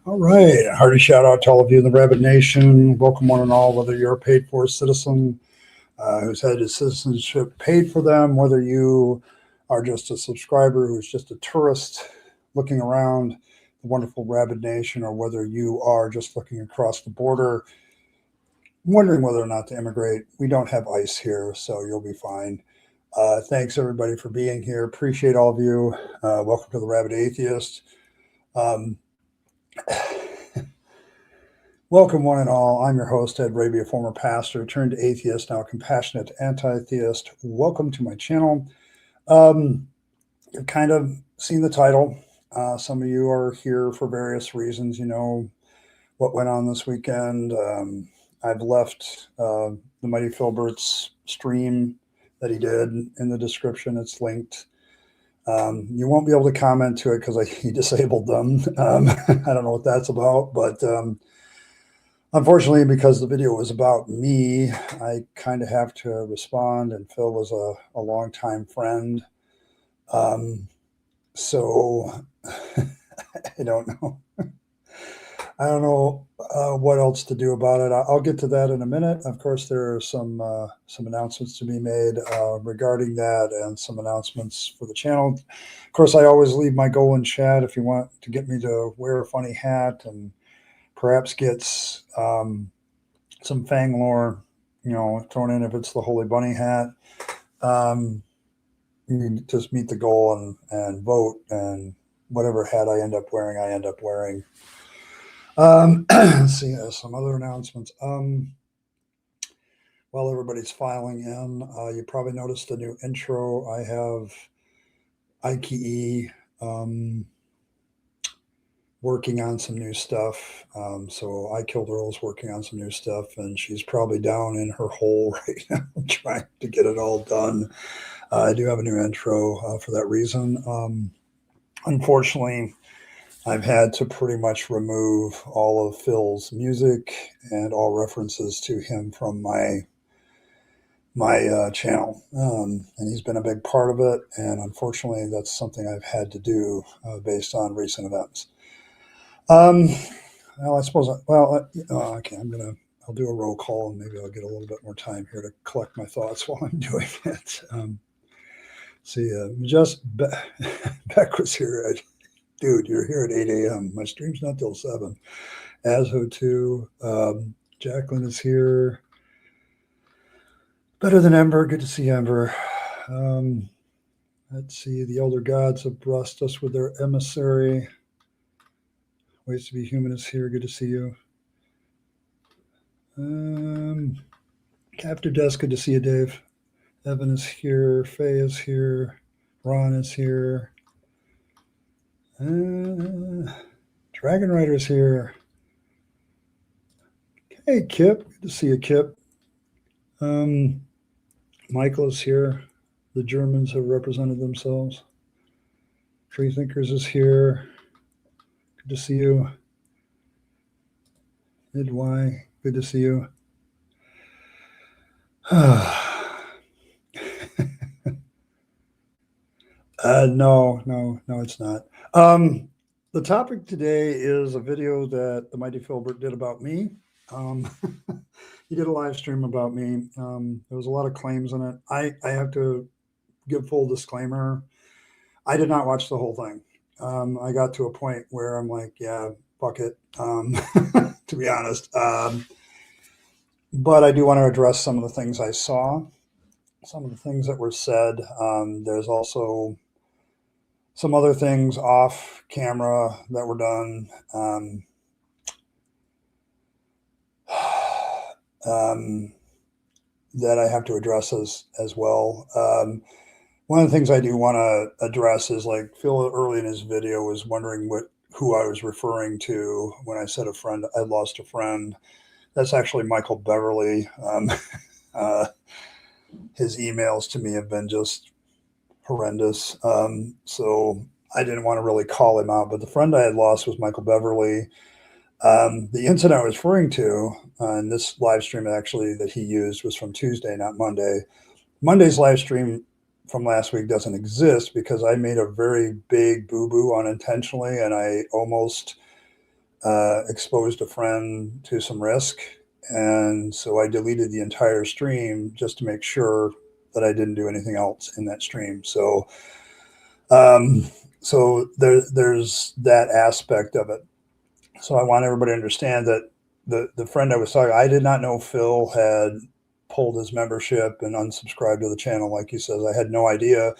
All right. Hearty shout out to all of you in the Rabyd Nation. Welcome one and all, whether you're a paid for citizen who's had his citizenship paid for them, whether you are just a subscriber who's just a tourist looking around the wonderful Rabyd Nation, or whether you are just looking across the border, wondering whether or not to immigrate. We don't have ICE here, so you'll be fine. Thanks everybody for being here. Appreciate all of you. Welcome to the Rabyd Atheist. Welcome one and all. I'm your host, Ed Rabyd, a former pastor, turned atheist, now a compassionate anti-theist. Welcome to my channel. You've kind of seen the title. Some of you are here for various reasons. You know what went on this weekend. I've left the mighty Philbert's stream that he did in the description. It's linked. You won't be able to comment to it because he disabled them. I don't know what that's about, but unfortunately, because the video was about me, I kind of have to respond, and Phil was a longtime friend. So I don't know. I don't know what else to do about it. I'll get to that in a minute. Of course, there are some announcements to be made regarding that, and some announcements for the channel. Of course, I always leave my goal in chat if you want to get me to wear a funny hat and perhaps get some Fang lore, thrown in if it's the Holy Bunny hat. You can just meet the goal and vote, and whatever hat I end up wearing, Let's see, some other announcements. While everybody's filing in, you probably noticed a new intro. I have IKE working on some new stuff. So I Killed Earl's working on some new stuff, and she's probably down in her hole right now trying to get it all done. I do have a new intro for that reason. Unfortunately, I've had to pretty much remove all of Phil's music and all references to him from my channel. And he's been a big part of it. And unfortunately, that's something I've had to do based on recent events. Well, I suppose, okay, I'll do a roll call, and maybe I'll get a little bit more time here to collect my thoughts while I'm doing it. See, just Beck was here. Dude, you're here at 8 a.m. My stream's not till 7. Azho too. Jacqueline is here. Better than Ember. Good to see Ember. Let's see. The elder gods have blessed us with their emissary. Ways to be Human is here. Good to see you. Captain Desk, good to see you, Dave. Evan is here. Faye is here. Ron is here. Dragon Rider is here. Hey, Kip. Good to see you, Kip. Michael is here. The Germans have represented themselves. Free Thinkers is here. Good to see you. Midway, good to see you. No, it's not. The topic today is a video that the mighty Philbert did about me. He did a live stream about me. There was a lot of claims in it. I have to give full disclaimer. I did not watch the whole thing. I got to a point where I'm like, yeah, fuck it, to be honest. But I do want to address some of the things I saw, some of the things that were said. There's also some other things off camera that were done that I have to address as well. One of the things I do want to address is, like, Phil early in his video was wondering who I was referring to when I said I lost a friend. That's actually Michael Beverly. His emails to me have been just horrendous. So I didn't want to really call him out, but the friend I had lost was Michael Beverly. The incident I was referring to in this live stream actually that he used was from Tuesday, not Monday. Monday's live stream from last week doesn't exist because I made a very big boo-boo unintentionally, and I almost exposed a friend to some risk. And so I deleted the entire stream just to make sure that I didn't do anything else in that stream. Um, so there's that aspect of it. So I want everybody to understand that the friend I was talking, I did not know Phil had pulled his membership and unsubscribed to the channel. Like he says, I had no idea,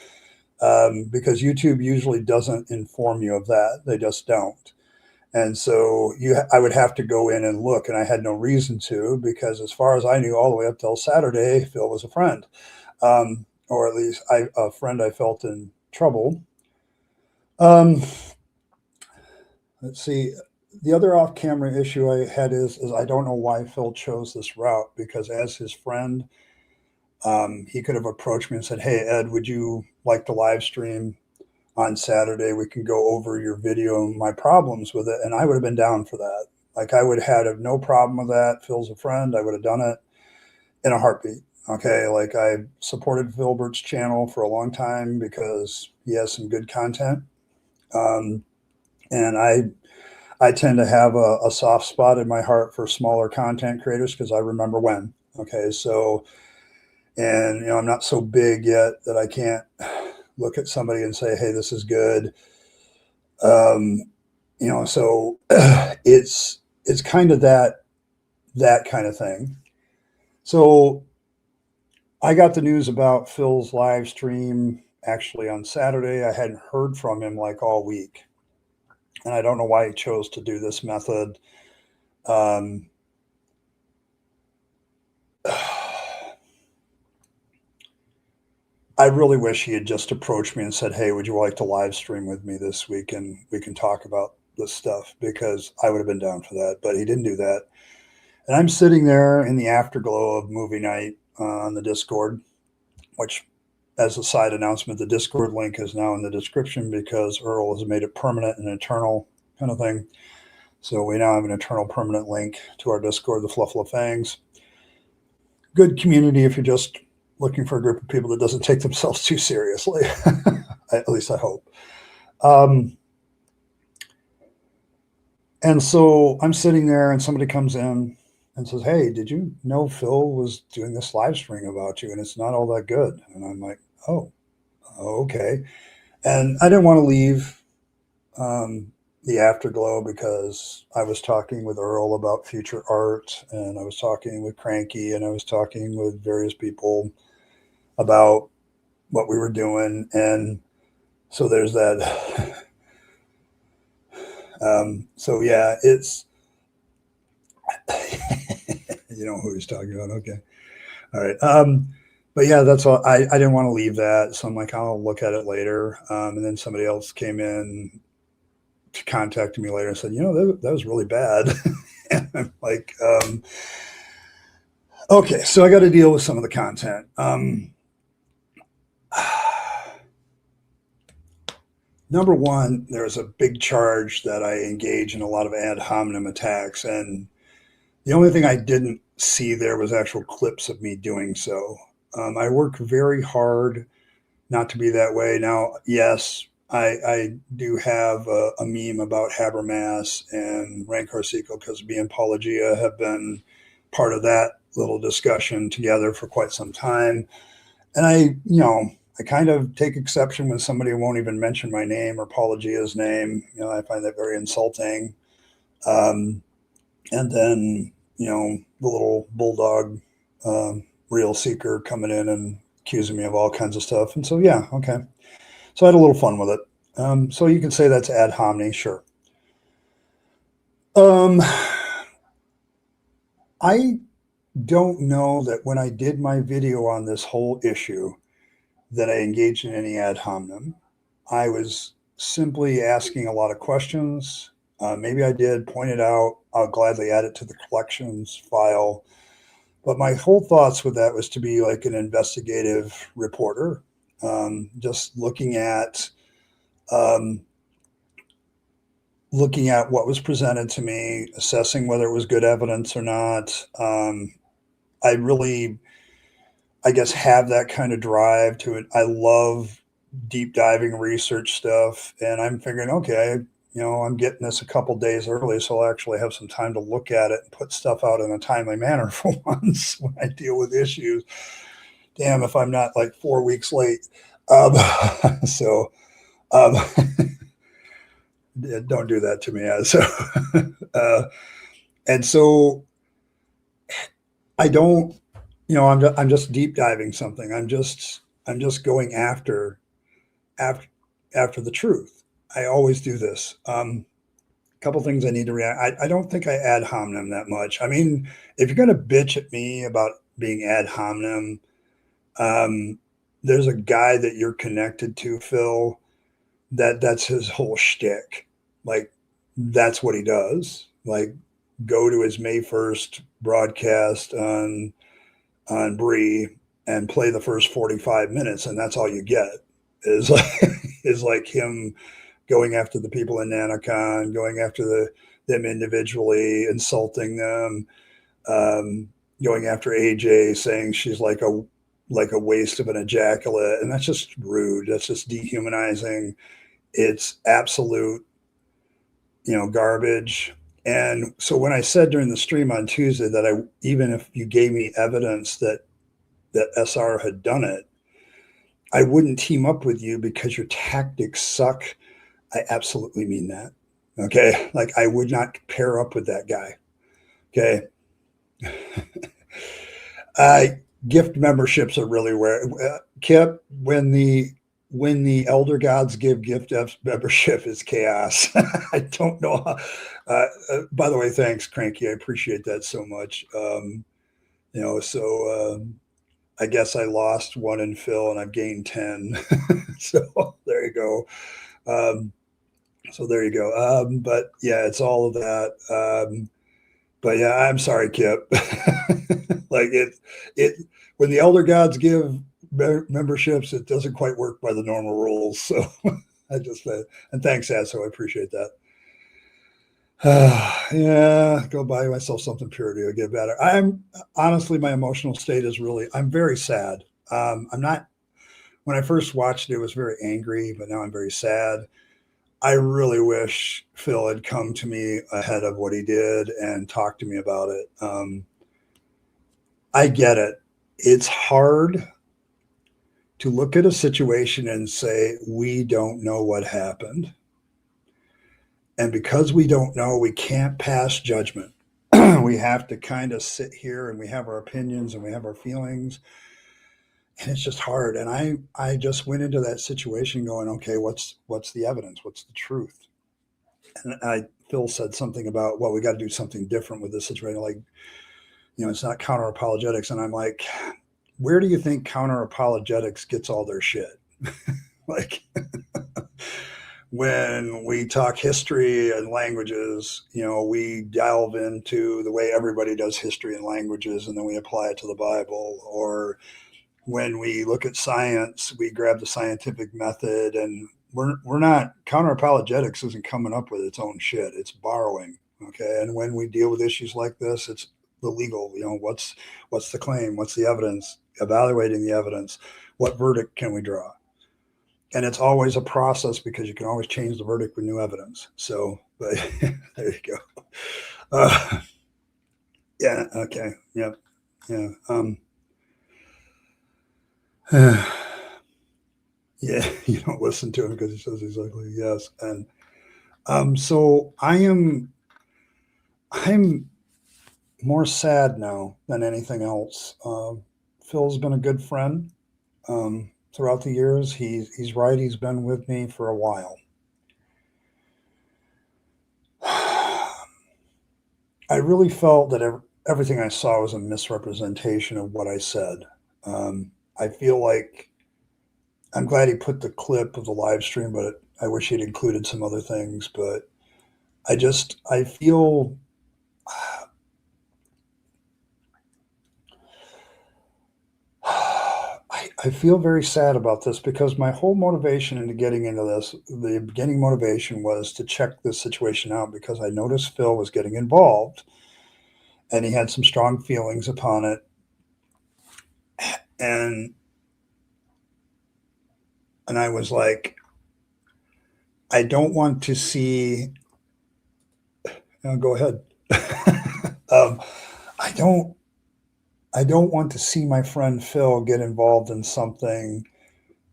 because YouTube usually doesn't inform you of that. They just don't. And so I would have to go in and look, and I had no reason to, because as far as I knew, all the way up till Saturday, Phil was a friend, or at least a friend I felt in trouble. Let's see. The other off-camera issue I had is I don't know why Phil chose this route, because as his friend, he could have approached me and said, "Hey, Ed, would you like to live stream on Saturday? We can go over your video and my problems with it." And I would have been down for that. Like, I would have had no problem with that. Phil's a friend. I would have done it in a heartbeat. Okay. Like, I supported Philbert's channel for a long time because he has some good content. And I tend to have a soft spot in my heart for smaller content creators because I remember when. Okay. So, and, I'm not so big yet that I can't look at somebody and say, "Hey, this is good." So it's kind of that kind of thing. So I got the news about Phil's live stream actually on Saturday. I hadn't heard from him like all week, and I don't know why he chose to do this method. I really wish he had just approached me and said, "Hey, would you like to live stream with me this week and we can talk about this stuff?" Because I would have been down for that, but he didn't do that. And I'm sitting there in the afterglow of movie night on the Discord, which, as a side announcement, the Discord link is now in the description because Earl has made it permanent and eternal kind of thing. So we now have an eternal permanent link to our Discord, the Fluffle of Fangs. Good community if you're just looking for a group of people that doesn't take themselves too seriously. At least I hope. And so I'm sitting there and somebody comes in and says, "Hey, did you know Phil was doing this live stream about you and it's not all that good?" And I'm like, "Oh, okay." And I didn't want to leave the afterglow because I was talking with Earl about future art, and I was talking with Cranky, and I was talking with various people about what we were doing. And so there's that. So yeah, it's, you know who he's talking about. Okay. All right. But yeah, that's all. I didn't want to leave that. So I'm like, I'll look at it later. And then somebody else came in to contact me later and said, that was really bad. And I'm like, okay, so I got to deal with some of the content. Number one, there's a big charge that I engage in a lot of ad hominem attacks. And the only thing I didn't see there was actual clips of me doing so. I work very hard not to be that way. Now, yes, I do have a meme about Habermas and Rancor-Sequel because me and Paulogia have been part of that little discussion together for quite some time. And I kind of take exception when somebody won't even mention my name or Paulogia's name. I find that very insulting. And then, the little bulldog real seeker coming in and accusing me of all kinds of stuff. And so, yeah, okay. So I had a little fun with it. So you can say that's ad hominem, sure. I don't know that when I did my video on this whole issue that I engaged in any ad hominem. I was simply asking a lot of questions. Maybe I did point it out. I'll gladly add it to the collections file. But my whole thoughts with that was to be like an investigative reporter, just looking at what was presented to me, assessing whether it was good evidence or not. I really, I guess, have that kind of drive to it. I love deep diving research stuff, and I'm figuring, okay, I'm getting this a couple days early, so I'll actually have some time to look at it and put stuff out in a timely manner for once when I deal with issues. Damn, if I'm not like 4 weeks late. Um, so, um, don't do that to me. So, uh, and so I don't, I'm just deep diving something. I'm just going after, after the truth. I always do this. Couple things I need to react. I don't think I ad hominem that much. I mean, if you're going to bitch at me about being ad hominem, um, there's a guy that you're connected to, Phil, that's his whole shtick. Like, that's what he does. Like, go to his May 1st broadcast on Bree and play the first 45 minutes, and that's all you get is like is like him going after the people in Nanocon, going after them individually, insulting them, um, going after AJ, saying she's like a waste of an ejaculate, and that's just rude. That's just dehumanizing. It's absolute, garbage. And so when I said during the stream on Tuesday that even if you gave me evidence that SR had done it, I wouldn't team up with you because your tactics suck. I absolutely mean that. Okay. Like, I would not pair up with that guy. Okay. uh, Gift memberships are really where, Kip, when the elder gods give gift membership is chaos. I don't know how, by the way, thanks, Cranky. I appreciate that so much. I guess I lost one in Phil and I've gained 10. So there you go. But yeah, it's all of that. But yeah, I'm sorry, Kip. Like it, when the elder gods give memberships, it doesn't quite work by the normal rules. So I just, and thanks, Asso. I appreciate that. Yeah, go buy myself something pure to get better. I'm honestly, my emotional state is I'm very sad. I'm not, when I first watched it, it was very angry, but now I'm very sad. I really wish Phil had come to me ahead of what he did and talked to me about it. I get it. It's hard to look at a situation and say, we don't know what happened. And because we don't know, we can't pass judgment. We have to kind of sit here and we have our opinions and we have our feelings. And it's just hard. And I just went into that situation going, okay, what's the evidence? What's the truth? And Phil said something about, well, we got to do something different with this situation. Like, it's not counter apologetics. And I'm like, where do you think counter apologetics gets all their shit? Like, when we talk history and languages, we delve into the way everybody does history and languages, and then we apply it to the Bible. Or when we look at science, we grab the scientific method, and we're not, counter apologetics isn't coming up with its own shit. It's borrowing. Okay. And when we deal with issues like this, it's the legal, what's the claim? What's the evidence? Evaluating the evidence. What verdict can we draw? And it's always a process because you can always change the verdict with new evidence. So, but there you go. Yeah. Okay. Yep. Yeah. Yeah. You don't listen to him because he says he's ugly. Yes. And so I'm more sad now than anything else. Phil's been a good friend. Throughout the years, he's right. He's been with me for a while. I really felt that everything I saw was a misrepresentation of what I said. I feel like I'm glad he put the clip of the live stream, but I wish he'd included some other things. But I feel I feel very sad about this because my whole motivation into getting into this, the beginning motivation was to check this situation out because I noticed Phil was getting involved and he had some strong feelings upon it. And I was like, I don't want to see. Go ahead. um, I don't. I don't want to see my friend Phil get involved in something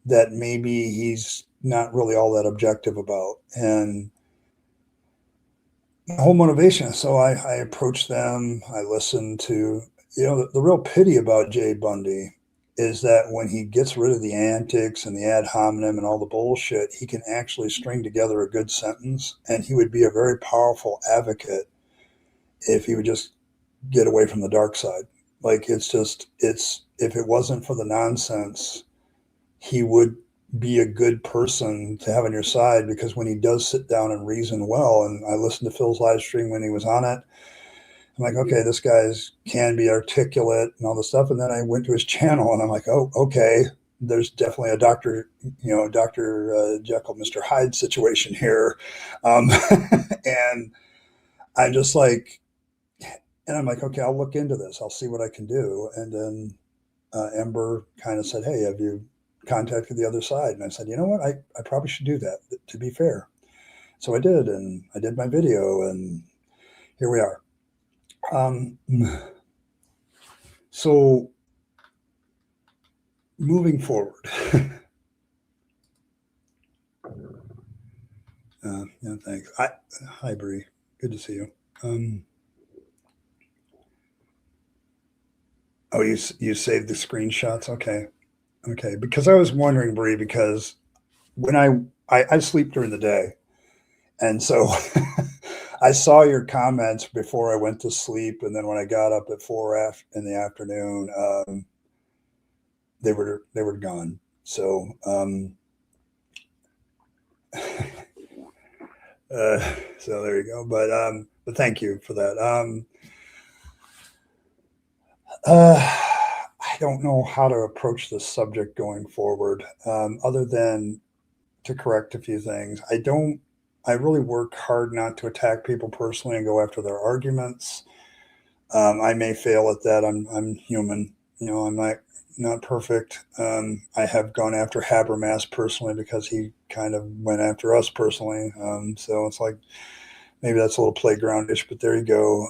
that maybe he's not really all that objective about. And the whole motivation. So I approached them. I listened to, the real pity about Jay Bundy is that when he gets rid of the antics and the ad hominem and all the bullshit, he can actually string together a good sentence, and he would be a very powerful advocate if he would just get away from the dark side. Like it's if it wasn't for the nonsense, he would be a good person to have on your side, because when he does sit down and reason well, and I listened to Phil's live stream when he was on it, I'm like, okay, this guy's can be articulate and all this stuff. And then I went to his channel and I'm like, oh, okay, there's definitely a Dr. Jekyll, Mr. Hyde situation here. And I'm just like, and I'm like, okay, I'll look into this. I'll see what I can do. And then Ember kind of said, hey, have you contacted the other side? And I said, you know what, I probably should do that, to be fair. So I did, and I did my video, and here we are. So moving forward, yeah, thanks. Hi, Bree. Good to see you. Oh, you saved the screenshots? Okay. Because I was wondering, Bree, because when I sleep during the day, and so I saw your comments before I went to sleep, and then when I got up at 4 in the afternoon, they were gone. So so there you go. But thank you for that. I don't know how to approach this subject going forward, other than to correct a few things. I really work hard not to attack people personally and go after their arguments. I may fail at that. I'm human. I'm not perfect. I have gone after Habermas personally because he kind of went after us personally. So it's like, maybe that's a little playgroundish, but there you go.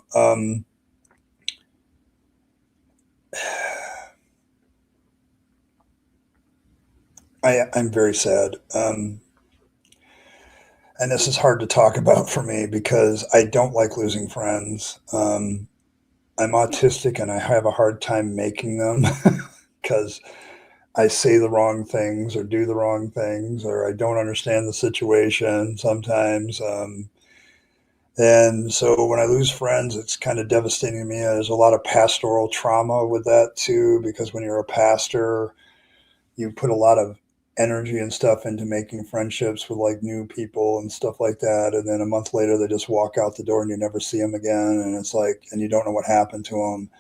I'm very sad. And this is hard to talk about for me because I don't like losing friends. I'm autistic and I have a hard time making them because I say the wrong things or do the wrong things, or I don't understand the situation sometimes. And so when I lose friends, it's kind of devastating to me. There's a lot of pastoral trauma with that too, because when you're a pastor, you put a lot of energy and stuff into making friendships with like new people and stuff like that. And then a month later, they just walk out the door and you never see them again. And it's like, and you don't know what happened to them.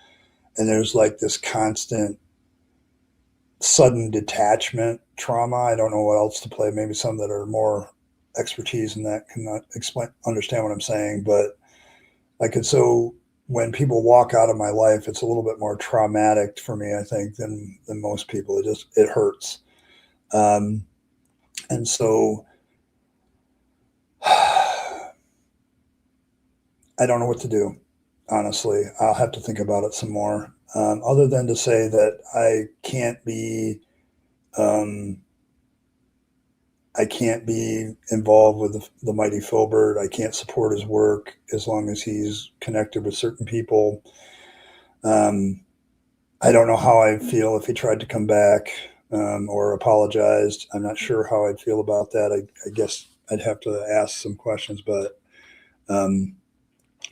And there's like this constant sudden detachment trauma. I don't know what else to play. Maybe some that are more expertise in that cannot understand what I'm saying. But so when people walk out of my life, it's a little bit more traumatic for me, I think, than most people. It hurts. And so I don't know what to do. Honestly, I'll have to think about it some more. Other than to say that I can't be involved with the mighty Philbert. I can't support his work as long as he's connected with certain people. I don't know how I'd feel if he tried to come back or apologized. I'm not sure how I'd feel about that. I guess I'd have to ask some questions, but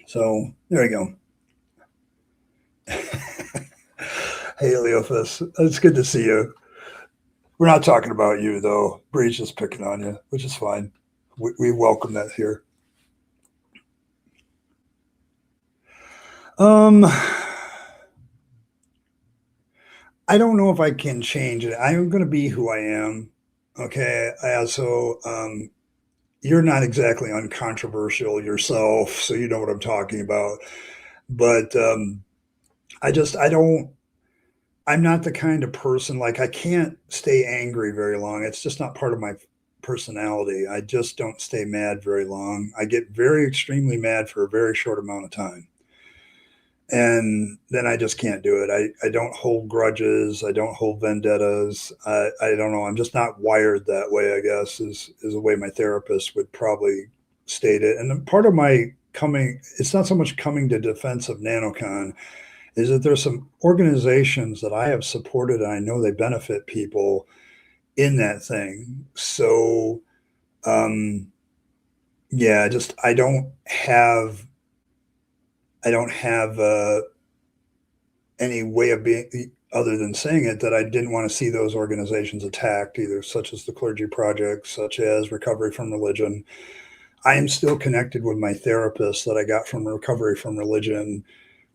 so there you go. Hey, Leophus, it's good to see you. We're not talking about you, though. Bree's just picking on you, which is fine. We welcome that here. I don't know if I can change it. I'm going to be who I am. Okay. I also, you're not exactly uncontroversial yourself, so you know what I'm talking about. But I'm not the kind of person, like, I can't stay angry very long. It's just not part of my personality. I just don't stay mad very long. I get very extremely mad for a very short amount of time. And then I just can't do it. I don't hold grudges. I don't hold vendettas. I don't know. I'm just not wired that way, I guess, is the way my therapist would probably state it. And part of my coming, it's not so much coming to defense of NanoCon, is that there's some organizations that I have supported and I know they benefit people in that thing. So, yeah, just I don't have any way of being other than saying it that I didn't want to see those organizations attacked, either such as the Clergy Project, such as Recovery from Religion. I am still connected with my therapist that I got from Recovery from Religion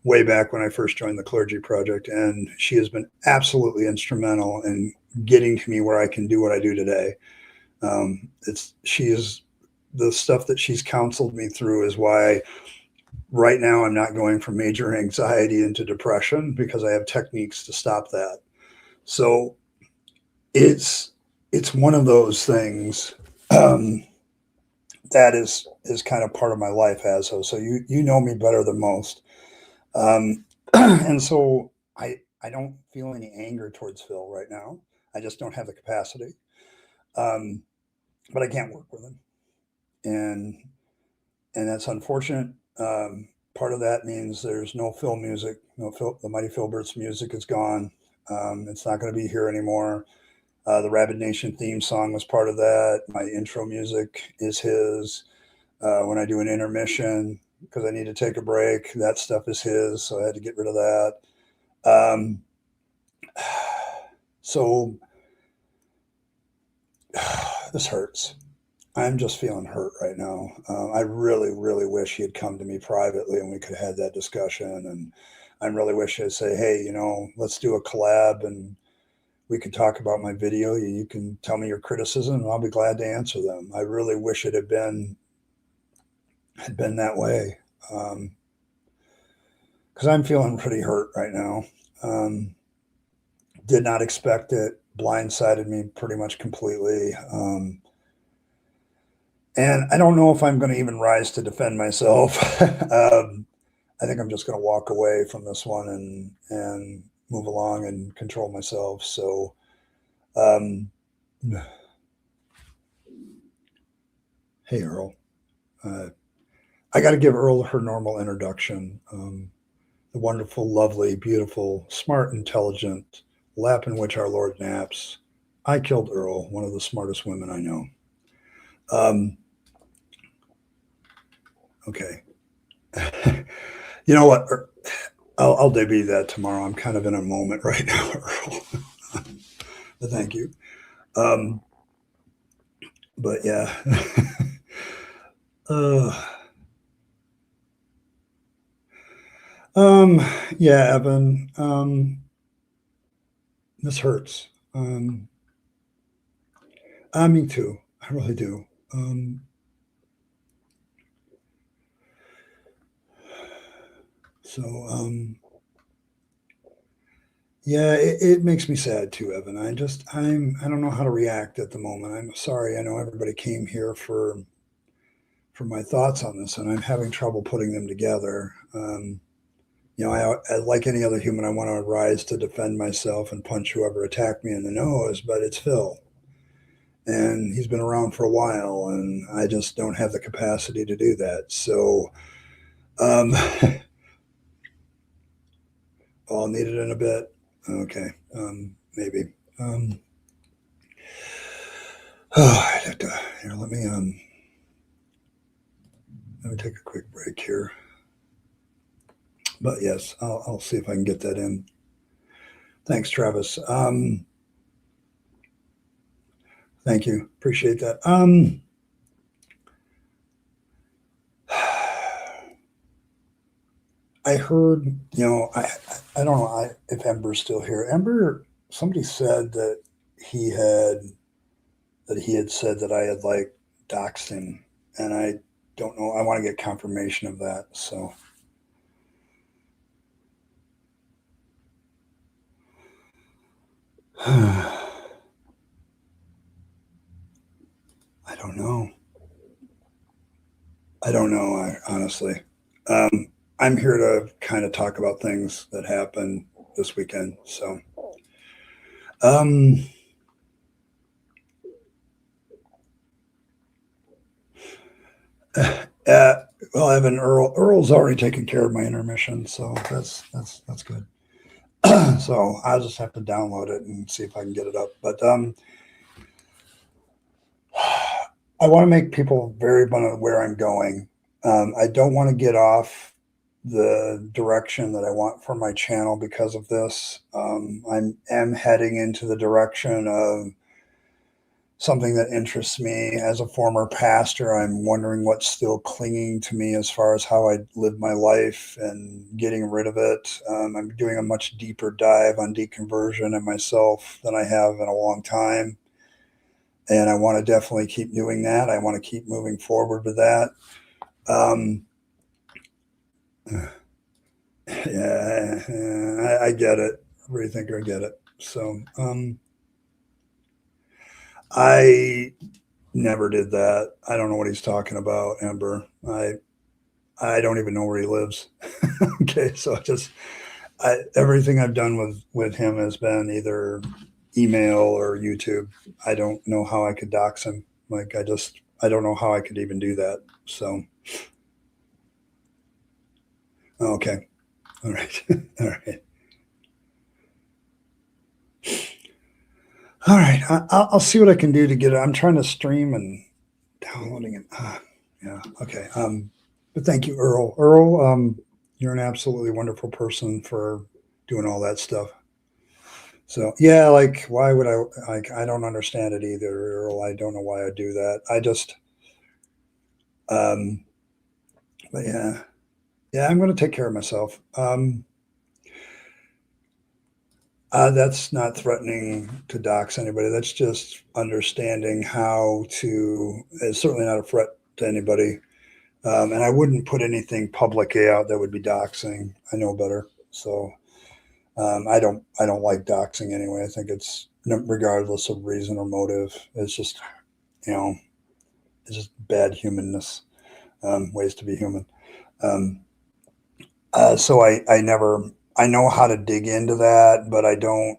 way back when I first joined the Clergy Project, and she has been absolutely instrumental in getting to me where I can do what I do today. She is the stuff that she's counseled me through is why right now I'm not going from major anxiety into depression, because I have techniques to stop that. So it's one of those things that is kind of part of my life, as so you know me better than most. And so I don't feel any anger towards Phil right now. I just don't have the capacity. But I can't work with him, and that's unfortunate. Part of that means there's no Phil music. No Phil, the Mighty Philbert's music is gone. It's not going to be here anymore. The Rabyd Nation theme song was part of that. My intro music is his. When I do an intermission, because I need to take a break, that stuff is his, so I had to get rid of that. So this hurts. I'm just feeling hurt right now. I really, really wish he had come to me privately and we could have had that discussion. And I really wish I'd say, hey, let's do a collab and we could talk about my video. You can tell me your criticism and I'll be glad to answer them. I really wish it had been that way. Because I'm feeling pretty hurt right now. Did not expect it. Blindsided me pretty much completely. And I don't know if I'm going to even rise to defend myself. I think I'm just going to walk away from this one and move along and control myself. So, hey, Earl. I got to give Earl her normal introduction. The wonderful, lovely, beautiful, smart, intelligent lap in which our Lord naps. I killed Earl, one of the smartest women I know. Okay. You know what? I'll debut that tomorrow. I'm kind of in a moment right now, Earl. But thank you. But yeah. Yeah, Evan. This hurts. Me too. I really do. Yeah, it makes me sad too, Evan. I don't know how to react at the moment. I'm sorry. I know everybody came here for my thoughts on this, and I'm having trouble putting them together. I like any other human, I want to rise to defend myself and punch whoever attacked me in the nose, but it's Phil. And he's been around for a while, and I just don't have the capacity to do that. So, I'll need it in a bit. Okay, maybe. I'd have to, here, let me take a quick break here. But yes, I'll see if I can get that in. Thanks, Travis. Thank you. Appreciate that. I heard, I don't know if Ember's still here. Ember, somebody said that he had said that I had like doxed him, and I don't know. I want to get confirmation of that. So. I don't know. Honestly, I'm here to kind of talk about things that happened this weekend. So, um, well, Evan Earl's already taken care of my intermission, so that's good. So I'll just have to download it and see if I can get it up. But I want to make people very abundant where I'm going. I don't want to get off the direction that I want for my channel because of this. I am heading into the direction of something that interests me. As a former pastor, I'm wondering what's still clinging to me as far as how I live my life and getting rid of it. I'm doing a much deeper dive on deconversion and myself than I have in a long time. And I want to definitely keep doing that. I want to keep moving forward with that. Um, yeah, I get it. I really think I get it. So I never did that. I don't know what he's talking about, Ember. I don't even know where he lives. Okay, so everything I've done with him has been either email or YouTube. I don't know how I could dox him. Like I don't know how I could even do that. So okay, all right, all right, all right. I'll see what I can do to get it. I'm trying to stream and downloading it. Yeah, okay. But thank you, Earl. Earl, you're an absolutely wonderful person for doing all that stuff. So yeah, like why would I like I don't understand it either, Earl. I don't know why I do that. I just um but yeah. Yeah, I'm gonna take care of myself. That's not threatening to dox anybody. That's just understanding how to it's certainly not a threat to anybody. And I wouldn't put anything publicly out that would be doxing. I know better. So I don't like doxing anyway. I think it's regardless of reason or motive. It's just you know it's just bad humanness, ways to be human. Um, so I never I know how to dig into that, but I don't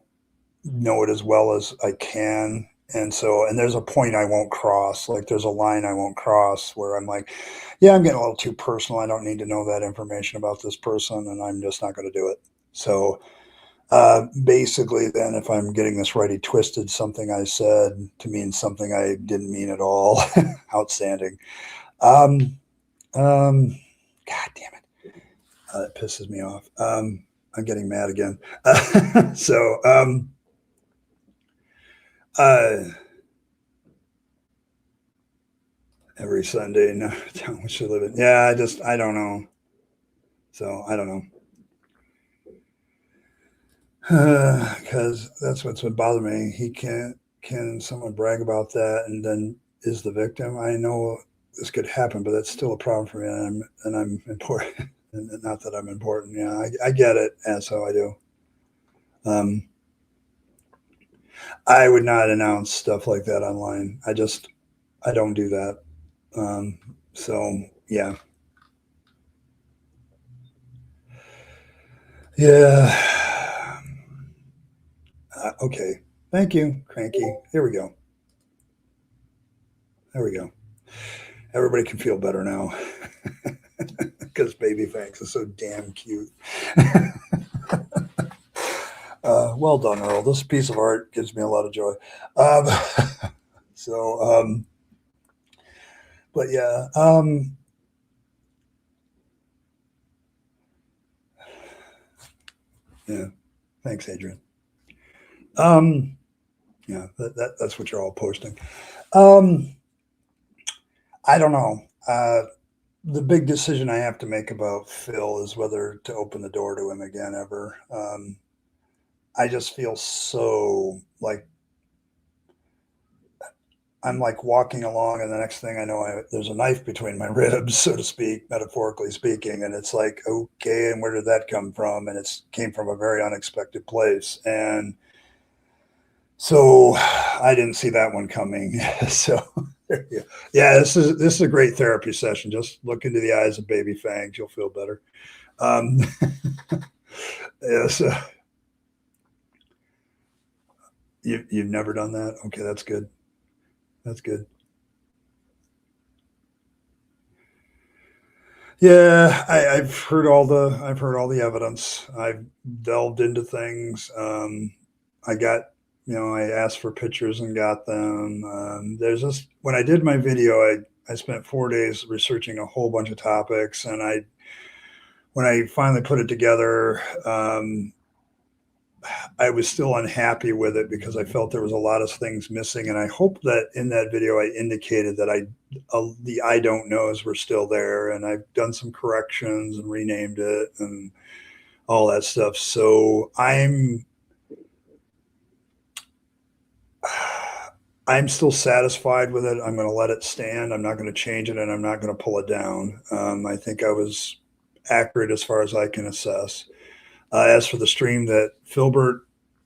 know it as well as I can. And there's a point I won't cross. Like there's a line I won't cross where I'm like, yeah, I'm getting a little too personal. I don't need to know that information about this person, and I'm just not going to do it. So basically, then, if I'm getting this right, he twisted something I said to mean something I didn't mean at all. Outstanding. Um, um, God damn it. That pisses me off. I'm getting mad again. So, uh, every Sunday, no, town we should live in. Yeah, I don't know. So, I don't know. Because that's what's would bother me. Can someone brag about that and then is the victim? I know this could happen, but that's still a problem for me, and I'm important. And not that I'm important. Yeah, I get it, and so I do. Um, I would not announce stuff like that online. I don't do that. Um, so yeah, yeah. Okay. Thank you, Cranky. Here we go. There we go. Everybody can feel better now because Baby Fangs is so damn cute. Well done, Earl. This piece of art gives me a lot of joy. Um, so, but yeah, yeah. Thanks, Adrian. Um, yeah, that's what you're all posting. Um, I don't know. The big decision I have to make about Phil is whether to open the door to him again ever. I just feel so like I'm like walking along, and the next thing I know, there's a knife between my ribs, so to speak, metaphorically speaking. And it's like, okay, and where did that come from? And it came from a very unexpected place. And so I didn't see that one coming. So Yeah, this is a great therapy session. Just look into the eyes of baby fangs. You'll feel better. Um, yes, you've never done that. Okay, that's good. That's good. Yeah, I've heard all the evidence. I've delved into things. I got, I asked for pictures and got them. There's this when I did my video, I spent 4 days researching a whole bunch of topics, and when I finally put it together, I was still unhappy with it because I felt there was a lot of things missing, and I hope that in that video I indicated that the I don't knows were still there, and I've done some corrections and renamed it and all that stuff. So I'm still satisfied with it. I'm going to let it stand. I'm not going to change it, and I'm not going to pull it down. I think I was accurate as far as I can assess. As for the stream that Philbert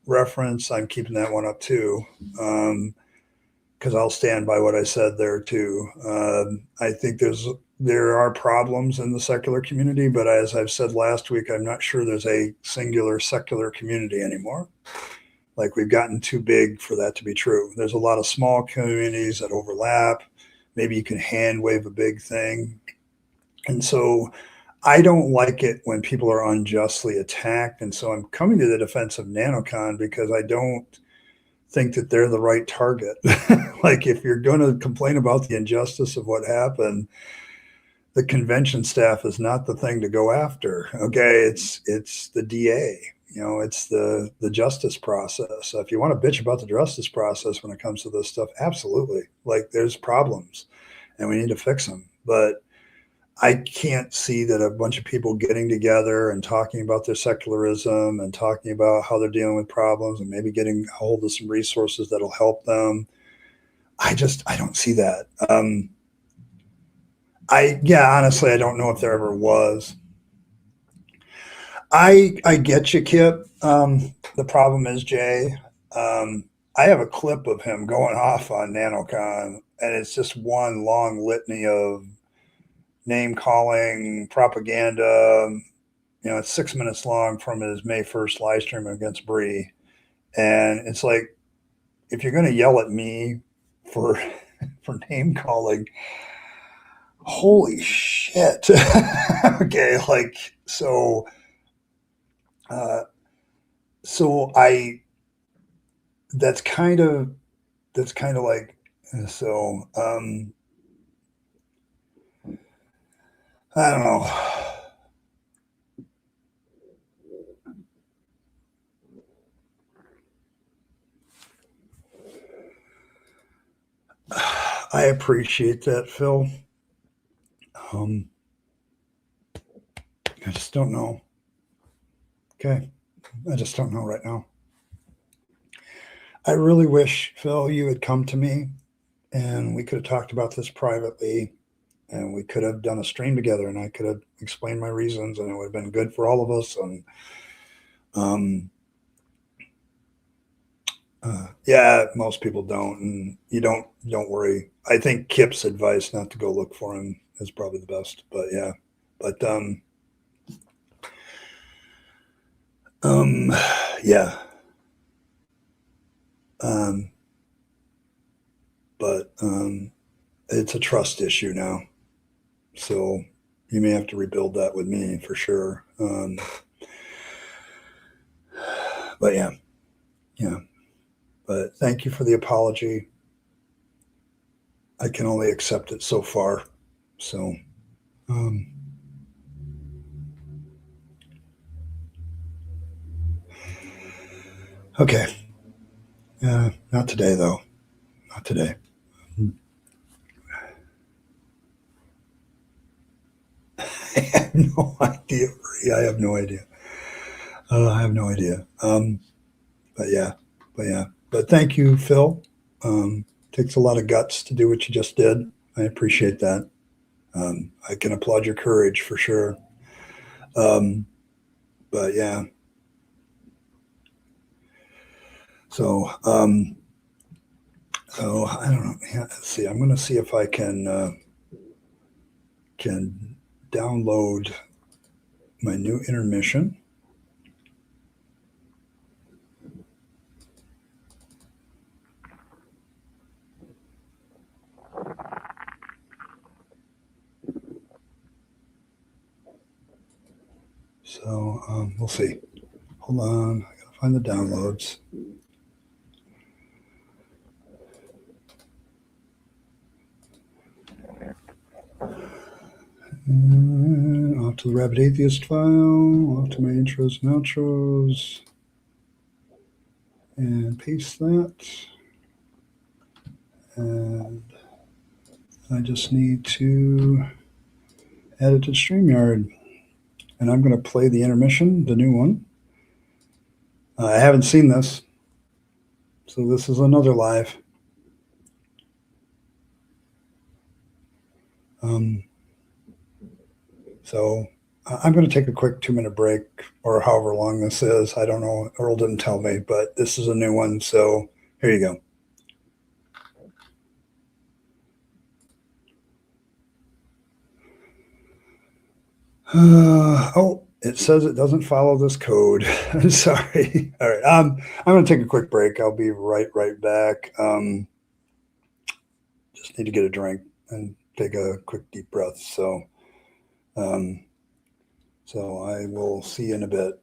referenced, I'm keeping that one up too, because I'll stand by what I said there too. I think there are problems in the secular community, but as I've said last week, I'm not sure there's a singular secular community anymore. Like, we've gotten too big for that to be true. There's a lot of small communities that overlap. Maybe you can hand wave a big thing. And so I don't like it when people are unjustly attacked. And so I'm coming to the defense of NanoCon because I don't think that they're the right target. Like, if you're going to complain about the injustice of what happened, the convention staff is not the thing to go after. Okay, it's the DA. It's the justice process. So if you want to bitch about the justice process when it comes to this stuff, absolutely. Like, there's problems, and we need to fix them. But I can't see that a bunch of people getting together and talking about their secularism and talking about how they're dealing with problems and maybe getting a hold of some resources that'll help them. I don't see that. Honestly, I don't know if there ever was. I get you, Kip. The problem is, Jay, I have a clip of him going off on NanoCon, and it's just one long litany of name calling, propaganda. It's 6 minutes long from his May 1st live stream against Bree. And it's like, if you're going to yell at me for for name calling, holy shit. Okay, like, uh, so I that's kind of like, so I don't know. I appreciate that, Phil. I just don't know. Okay. I just don't know right now. I really wish, Phil, you had come to me and we could have talked about this privately, and we could have done a stream together, and I could have explained my reasons, and it would have been good for all of us. And yeah, most people don't, and you don't worry. I think Kip's advice not to go look for him is probably the best. But yeah, but yeah, but it's a trust issue now, so you may have to rebuild that with me for sure. But yeah. But thank you for the apology. I can only accept it so far. So, okay. Not today, though. Not today. I have no idea, Marie. I have no idea. I have no idea. But yeah. But thank you, Phil. Takes a lot of guts to do what you just did. I appreciate that. I can applaud your courage for sure. But yeah. So, So I don't know. Yeah, let's see. I'm going to see if I can download my new intermission. So we'll see. Hold on. I got to find the downloads. Off to the Rabyd Atheist file, off to my intros and outros, and paste that. And I just need to add it to StreamYard. And I'm going to play the intermission, the new one. I haven't seen this, so this is another live. So I'm going to take a quick 2-minute break or however long this is. I don't know. Earl didn't tell me, but this is a new one. So here you go. Oh, it says it doesn't follow this code. Sorry. All right. I'm going to take a quick break. I'll be right back. Just need to get a drink and take a quick deep breath. So I will see you in a bit.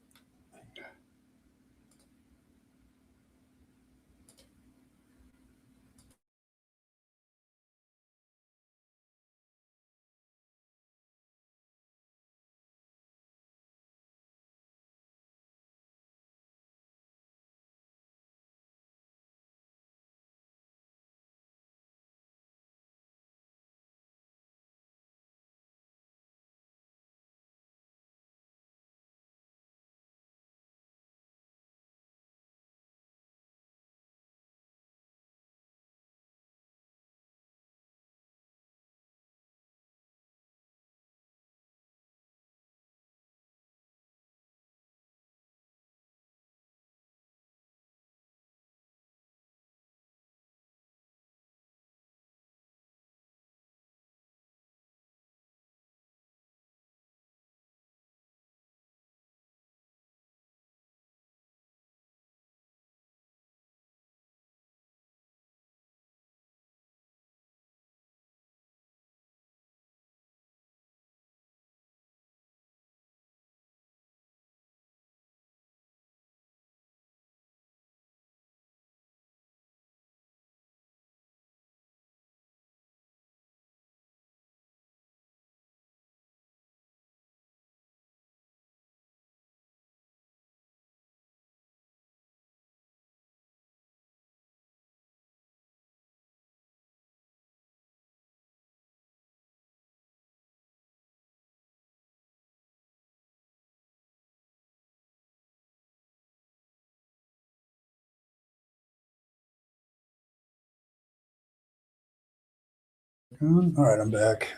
All right, I'm back.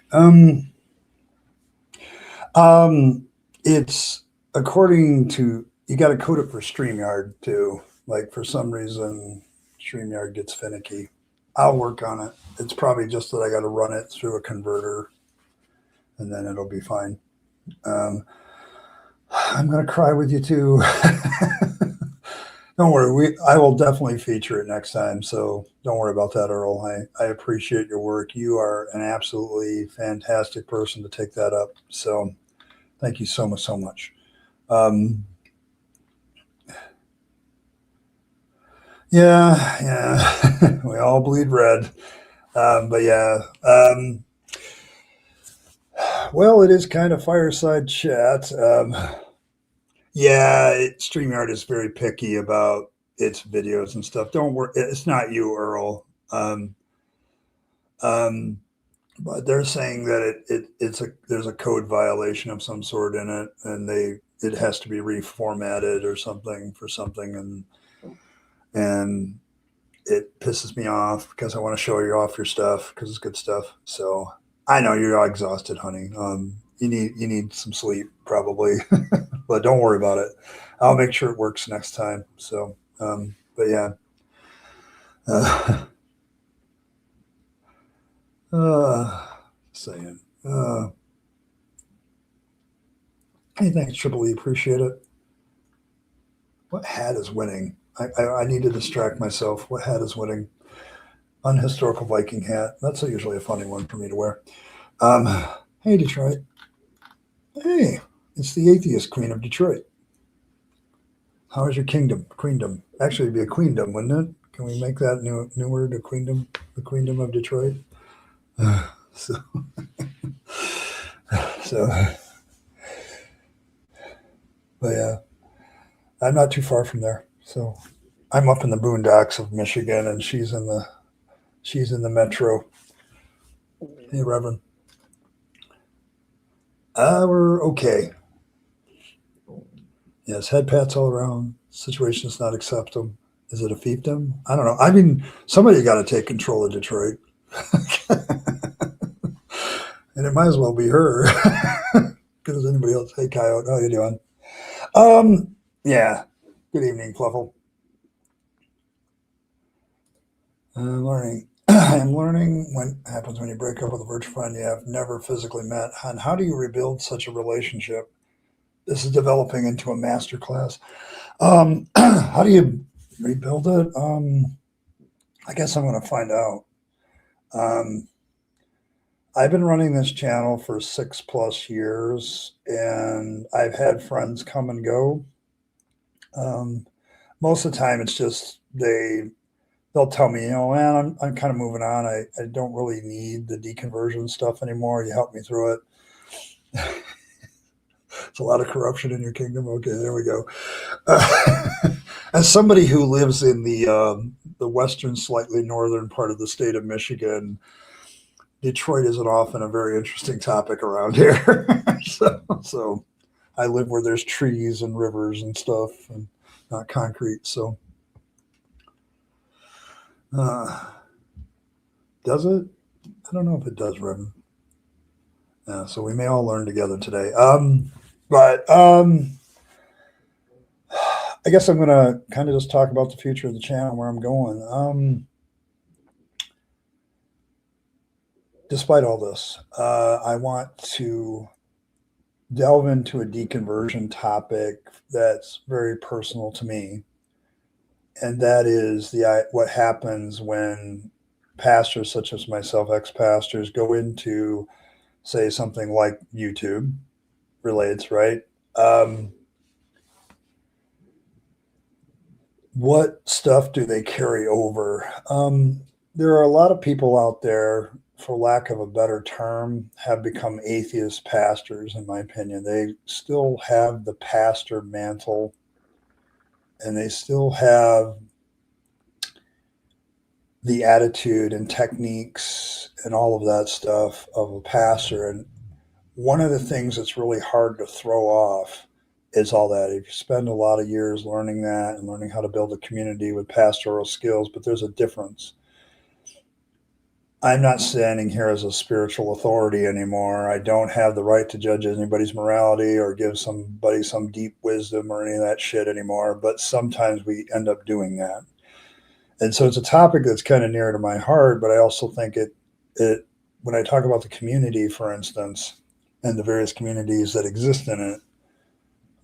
It's according to, you got to code it for StreamYard too. Like for some reason, StreamYard gets finicky. I'll work on it. It's probably just that I got to run it through a converter, and then it'll be fine. I'm gonna cry with you too. Don't worry, I will definitely feature it next time. So don't worry about that, Earl. I appreciate your work. You are an absolutely fantastic person to take that up. So thank you so much. Yeah, we all bleed red. But yeah, well, it is kind of fireside chat. Yeah, StreamYard is very picky about its videos and stuff. Don't worry, it's not you, Earl. Um, but they're saying that there's a code violation of some sort in it, and it has to be reformatted or something for something, and it pisses me off because I want to show you off your stuff because it's good stuff. So I know you're all exhausted, honey. You need some sleep probably, but don't worry about it. I'll make sure it works next time. So, but yeah. Saying. Hey, thanks, Triple E. Appreciate it. What hat is winning? I need to distract myself. What hat is winning? Unhistorical Viking hat. That's usually a funny one for me to wear. Hey, Detroit. Hey, it's the atheist queen of Detroit. How is your kingdom? Queendom. Actually, it'd be a queendom, wouldn't it? Can we make that new word, a queendom? The queendom of Detroit? so, so, but yeah, I'm not too far from there. So I'm up in the boondocks of Michigan, and she's in the metro. Hey, Reverend. We're okay. Yes, head pats all around. Situation's not acceptable. Is it a fiefdom? I don't know. I mean, somebody got to take control of Detroit. And it might as well be her. Because anybody else. Hey, Coyote, how you doing? Yeah. Good evening, Fluffle. Learning. I'm learning what happens when you break up with a virtual friend you have never physically met. And how do you rebuild such a relationship? This is developing into a master class. How do you rebuild it? I guess I'm going to find out. Um, I've been running this channel for 6+ years, and I've had friends come and go. Um, Most of the time, it's just they'll tell me, man, I'm kind of moving on. I don't really need the deconversion stuff anymore. You helped me through it. It's a lot of corruption in your kingdom. Okay, there we go. As somebody who lives in the western, slightly northern part of the state of Michigan, Detroit isn't often a very interesting topic around here. so I live where there's trees and rivers and stuff, and not concrete. So, does it? I don't know if it does, Reverend. Yeah, so we may all learn together today. But I guess I'm going to kind of just talk about the future of the channel, where I'm going. Despite all this, I want to delve into a deconversion topic that's very personal to me, and that is what happens when pastors such as myself, ex-pastors, go into, say, something like YouTube relates, right? What stuff do they carry over? There are a lot of people out there, for lack of a better term, have become atheist pastors, in my opinion. They still have the pastor mantle, and they still have the attitude and techniques and all of that stuff of a pastor. And one of the things that's really hard to throw off is all that. If you spend a lot of years learning that and learning how to build a community with pastoral skills, but there's a difference. I'm not standing here as a spiritual authority anymore. I don't have the right to judge anybody's morality or give somebody some deep wisdom or any of that shit anymore. But sometimes we end up doing that. And so it's a topic that's kind of near to my heart, but I also think it when I talk about the community, for instance, and the various communities that exist in it,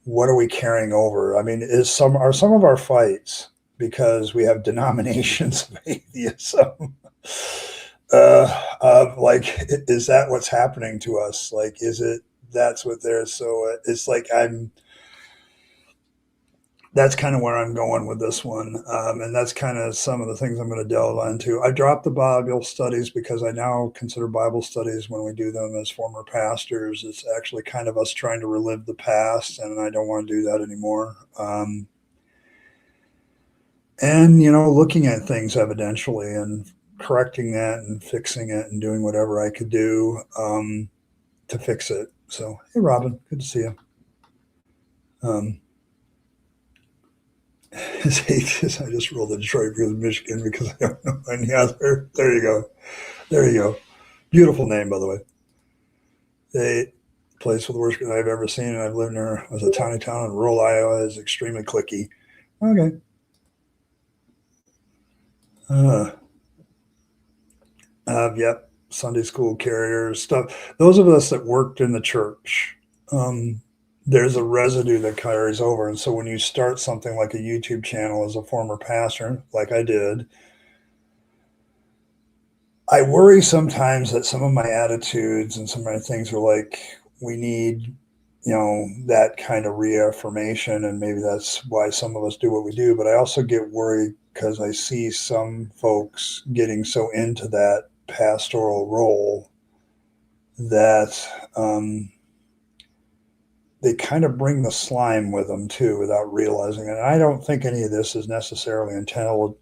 what are we carrying over? I mean, are some of our fights because we have denominations of atheism? Like, is that what's happening to us? Like, is it that's what there's? So it's like that's kind of where I'm going with this one. And that's kind of some of the things I'm going to delve into. I dropped the Bible studies because I now consider Bible studies, when we do them as former pastors, it's actually kind of us trying to relive the past, and I don't want to do that anymore. And, looking at things evidentially and correcting that and fixing it and doing whatever I could do to fix it. So, hey, Robin, good to see you. His atheist. I just rolled the Detroit because of Michigan because I don't know any other. There you go. There you go. Beautiful name, by the way. The place with the worst I've ever seen, and I've lived near, was a tiny town in rural Iowa. Is extremely clicky. Okay. Yep. Sunday school carriers, stuff. Those of us that worked in the church, um, there's a residue that carries over. And so when you start something like a YouTube channel as a former pastor, like I did, I worry sometimes that some of my attitudes and some of my things are like, we need, that kind of reaffirmation. And maybe that's why some of us do what we do. But I also get worried because I see some folks getting so into that pastoral role that they kind of bring the slime with them too without realizing it. And I don't think any of this is necessarily intentional,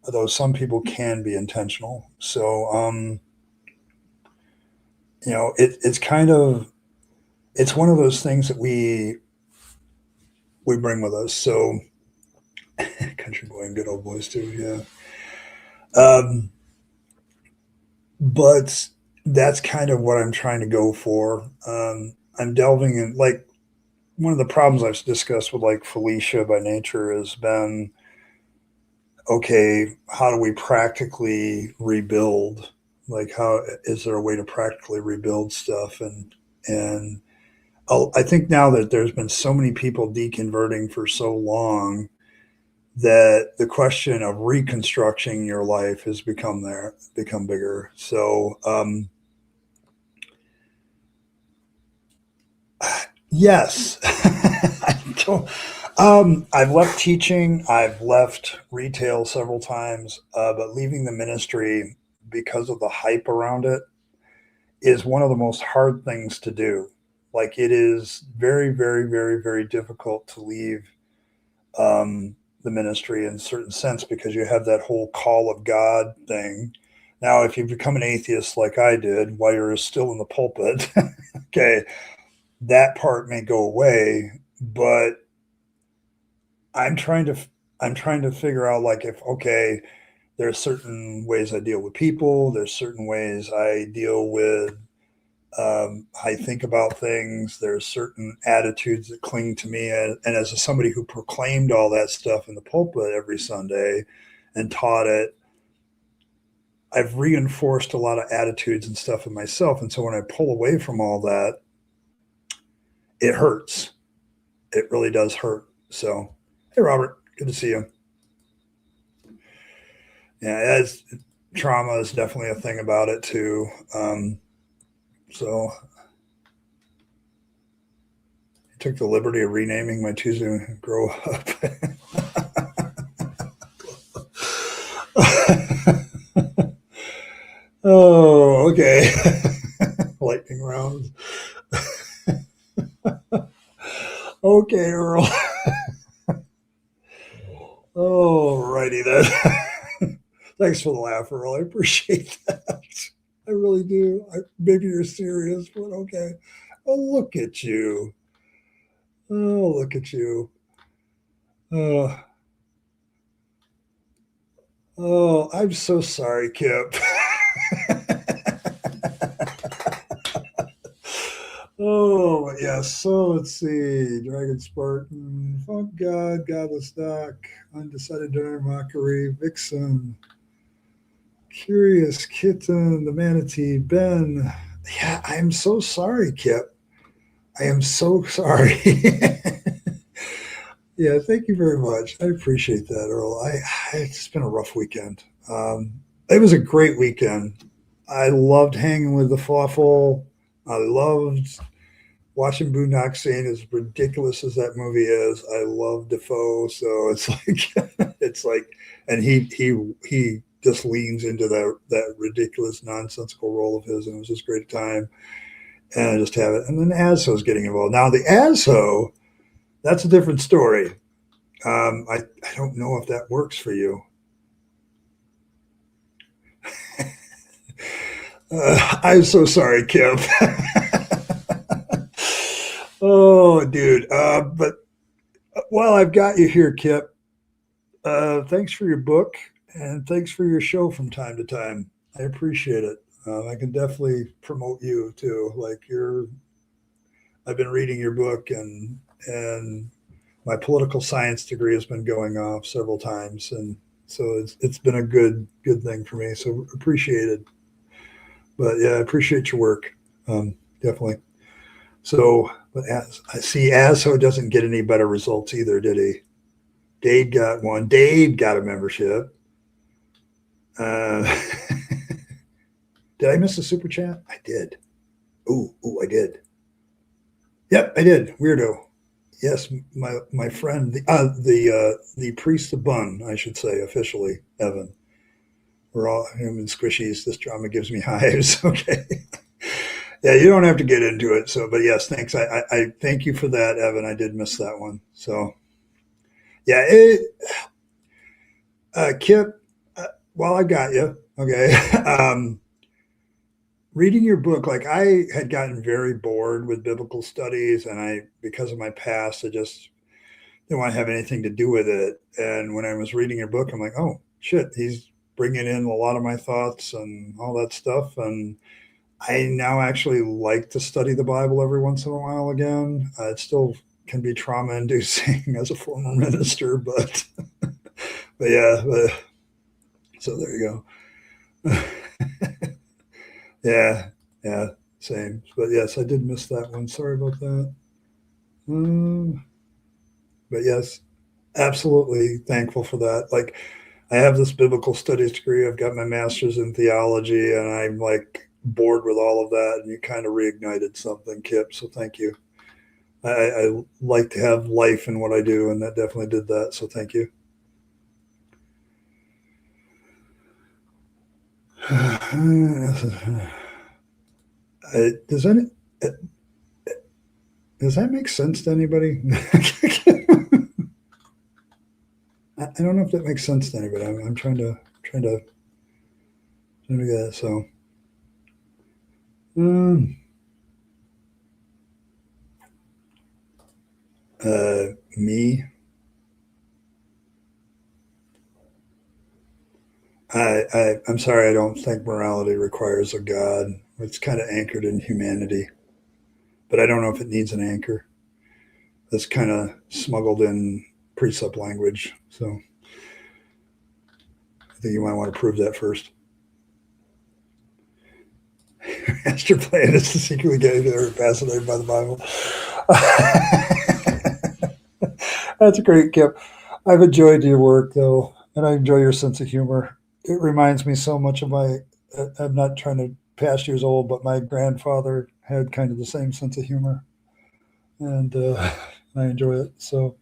although some people can be intentional. So, it's kind of, it's one of those things that we bring with us. So, country boy and good old boys too, yeah. But that's kind of what I'm trying to go for. I'm delving in, like, one of the problems I've discussed with like Felicia by nature has been, okay, how do we practically rebuild? Like, how is there a way to practically rebuild stuff? And I think now that there's been so many people deconverting for so long that the question of reconstructing your life has become bigger. So, yes, I don't. I've left teaching. I've left retail several times, but leaving the ministry because of the hype around it is one of the most hard things to do. Like, it is very, very, very, very difficult to leave the ministry in a certain sense because you have that whole call of God thing. Now, if you become an atheist like I did while you're still in the pulpit, okay, that part may go away, but I'm trying to I'm trying to figure out, like, if, okay, there's certain ways I deal with people, there's certain ways I deal with I think about things. There's certain attitudes that cling to me, and as somebody who proclaimed all that stuff in the pulpit every Sunday and taught it, I've reinforced a lot of attitudes and stuff in myself. And so when I pull away from all that, it hurts. It really does hurt. So, hey, Robert, good to see you. Yeah, as trauma is definitely a thing about it too. So I took the liberty of renaming my Tuesday Grow Up. Oh, okay. Lightning round. Okay, Earl. Oh, righty then. Thanks for the laugh, Earl. I appreciate that. I really do. Maybe you're serious, but okay. Oh, look at you. Oh, look at you. Oh, oh, I'm so sorry, Kip. Oh, yes. So let's see. Dragon Spartan, Funk God, Godless Doc, Undecided Donor Mockery, Vixen, Curious Kitten, the Manatee, Ben. Yeah, I'm so sorry, Kip. I am so sorry. Yeah, thank you very much. I appreciate that, Earl. It's been a rough weekend. It was a great weekend. I loved hanging with the Fluffle. I loved watching Boondock Saint, as ridiculous as that movie is. I love Defoe, so it's like it's like, and he just leans into that ridiculous nonsensical role of his, and it was just a great time. And I just have it. And then ASO's getting involved now. The ASO, that's a different story. I don't know if that works for you. I'm so sorry, Kim. Oh, dude. But while I've got you here, Kip, thanks for your book and thanks for your show from time to time. I appreciate it. I can definitely promote you too. Like, I've been reading your book, and my political science degree has been going off several times, and So it's been a good thing for me. So appreciate it. But yeah, I appreciate your work. Definitely. So, but as I see, Aso doesn't get any better results either, did he? Dave got one. Dave got a membership. Uh, did I miss a super chat? I did. Ooh, I did. Yep, I did. Weirdo. Yes, my friend, the priest of Bun, I should say officially, Evan. We're all him and squishies. This drama gives me hives. Okay. Yeah, you don't have to get into it. So, but yes, thanks. I thank you for that, Evan. I did miss that one. So, yeah, Kip. Well, I got you. Okay. Reading your book, like I had gotten very bored with biblical studies, and because of my past, I just didn't want to have anything to do with it. And when I was reading your book, I'm like, oh shit, he's bringing in a lot of my thoughts and all that stuff, and I now actually like to study the Bible every once in a while again. It still can be trauma inducing as a former minister, but yeah, so there you go. Yeah, yeah, same. But yes, I did miss that one. Sorry about that. Um, but yes, absolutely thankful for that. Like, I have this biblical studies degree. I've got my master's in theology, and I'm like bored with all of that. And you kind of reignited something, Kip. So thank you. I like to have life in what I do, and that definitely did that. So thank you. Does any does that make sense to anybody? I don't know if that makes sense to anybody. I'm trying to get it. So, um, me, I'm sorry. I don't think morality requires a God. It's kind of anchored in humanity, but I don't know if it needs an anchor. That's kind of smuggled in precept language. So I think you might want to prove that first. Master plan is to secretly get either fascinated by the Bible. That's a great, Kip. I've enjoyed your work though, and I enjoy your sense of humor. It reminds me so much of my. I'm not trying to past years old, but my grandfather had kind of the same sense of humor, and I enjoy it. So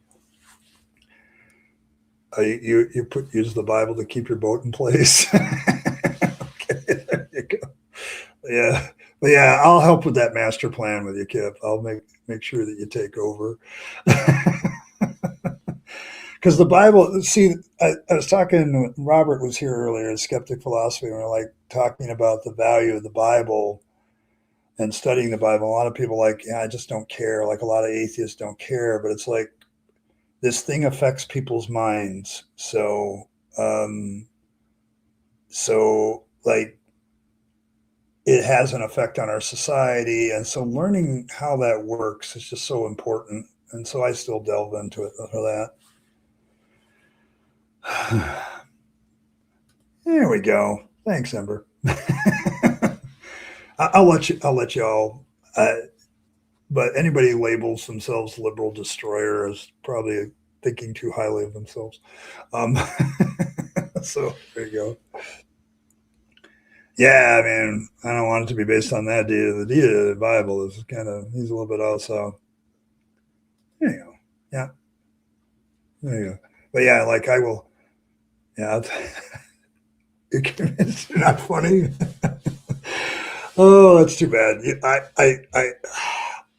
you use the Bible to keep your boat in place. Okay, there you go. Yeah, but yeah, I'll help with that master plan with you, Kip. I'll make sure that you take over. Because the Bible, see, I was talking, Robert was here earlier in Skeptic Philosophy, and we are like talking about the value of the Bible and studying the Bible. A lot of people are like, yeah, I just don't care. Like a lot of atheists don't care, but it's like this thing affects people's minds. Um, so like it has an effect on our society. And so learning how that works is just so important. And so I still delve into it for that. There we go. Thanks, Ember. I'll let you. I'll let y'all. But anybody who labels themselves liberal destroyer is probably thinking too highly of themselves. Um, so there you go. Yeah, I mean, I don't want it to be based on that deity. The deity of the Bible is kind of he's a little bit also. There you go. Yeah, there you go. But yeah, like I will. Yeah, it's not funny. Oh, that's too bad. I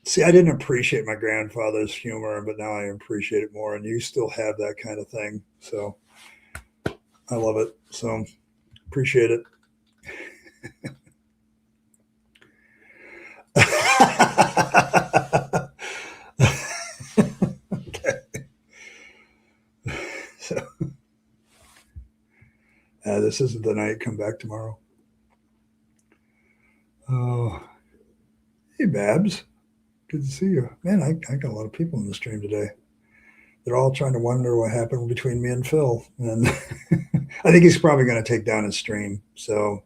see. I didn't appreciate my grandfather's humor, but now I appreciate it more. And you still have that kind of thing, so I love it. So appreciate it. Okay. So this isn't the night. Come back tomorrow. Oh, hey, Babs. Good to see you, man. I got a lot of people in the stream today. they're all trying to wonder what happened between me and Phil. And I think he's probably going to take down his stream. So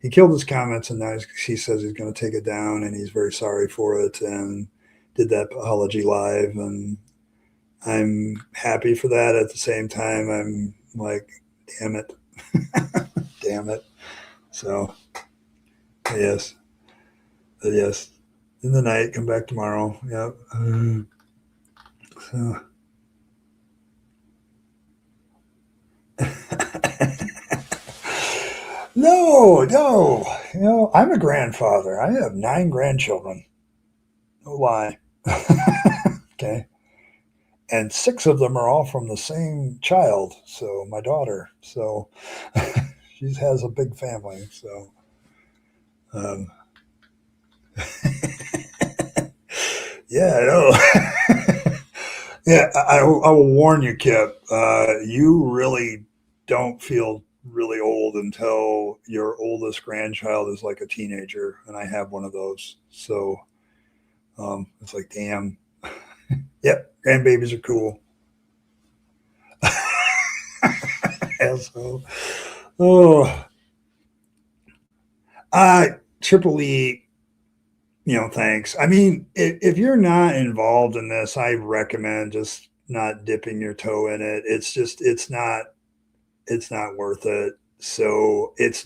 he killed his comments, and now he says he's going to take it down, and he's very sorry for it, and did that apology live. And I'm happy for that. At the same time, I'm like, damn it. Damn it. So, yes. Yes. In the night, come back tomorrow. Yep. So. No. I'm a grandfather. I have 9 grandchildren. No lie. Okay. And 6 of them are all from the same child. So my daughter. So she has a big family. So, yeah, I know. Yeah, I will warn you, Kip. You really don't feel really old until your oldest grandchild is like a teenager, and I have one of those. So it's like, damn. Yep, grandbabies are cool. Asshole. Oh, Triple E. Thanks. I mean, if you're not involved in this, I recommend just not dipping your toe in it. It's not worth it. So it's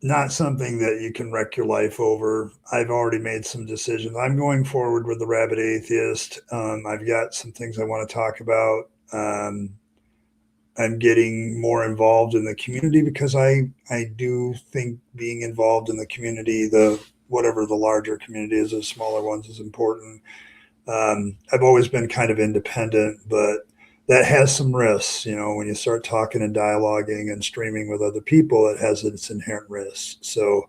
not something that you can wreck your life over. I've already made some decisions. I'm going forward with the Rabyd Atheist. I've got some things I want to talk about. I'm getting more involved in the community because I do think being involved in the community, whatever the larger community is, the smaller ones, is important. I've always been kind of independent, but that has some risks. When you start talking and dialoguing and streaming with other people, it has its inherent risks. So,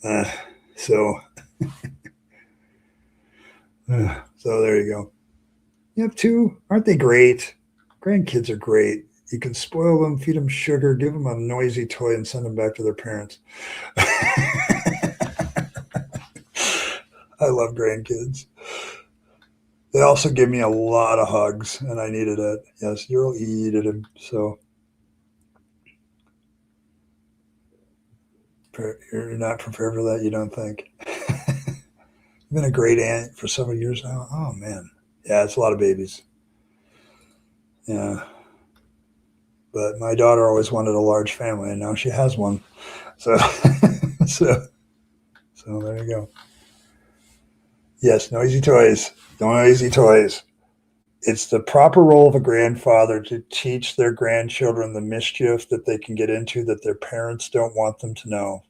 uh, so, so there you go. You have 2. Aren't they great? Grandkids are great. You can spoil them, feed them sugar, give them a noisy toy, and send them back to their parents. I love grandkids. They also give me a lot of hugs, and I needed it. Yes, Earl needed him. So you're not prepared for that, you don't think? You've been a great aunt for several years now. Oh man, yeah, it's a lot of babies. Yeah, but my daughter always wanted a large family, and now she has one. So, so, so there you go. Yes, noisy toys. Noisy toys. It's the proper role of a grandfather to teach their grandchildren the mischief that they can get into that their parents don't want them to know.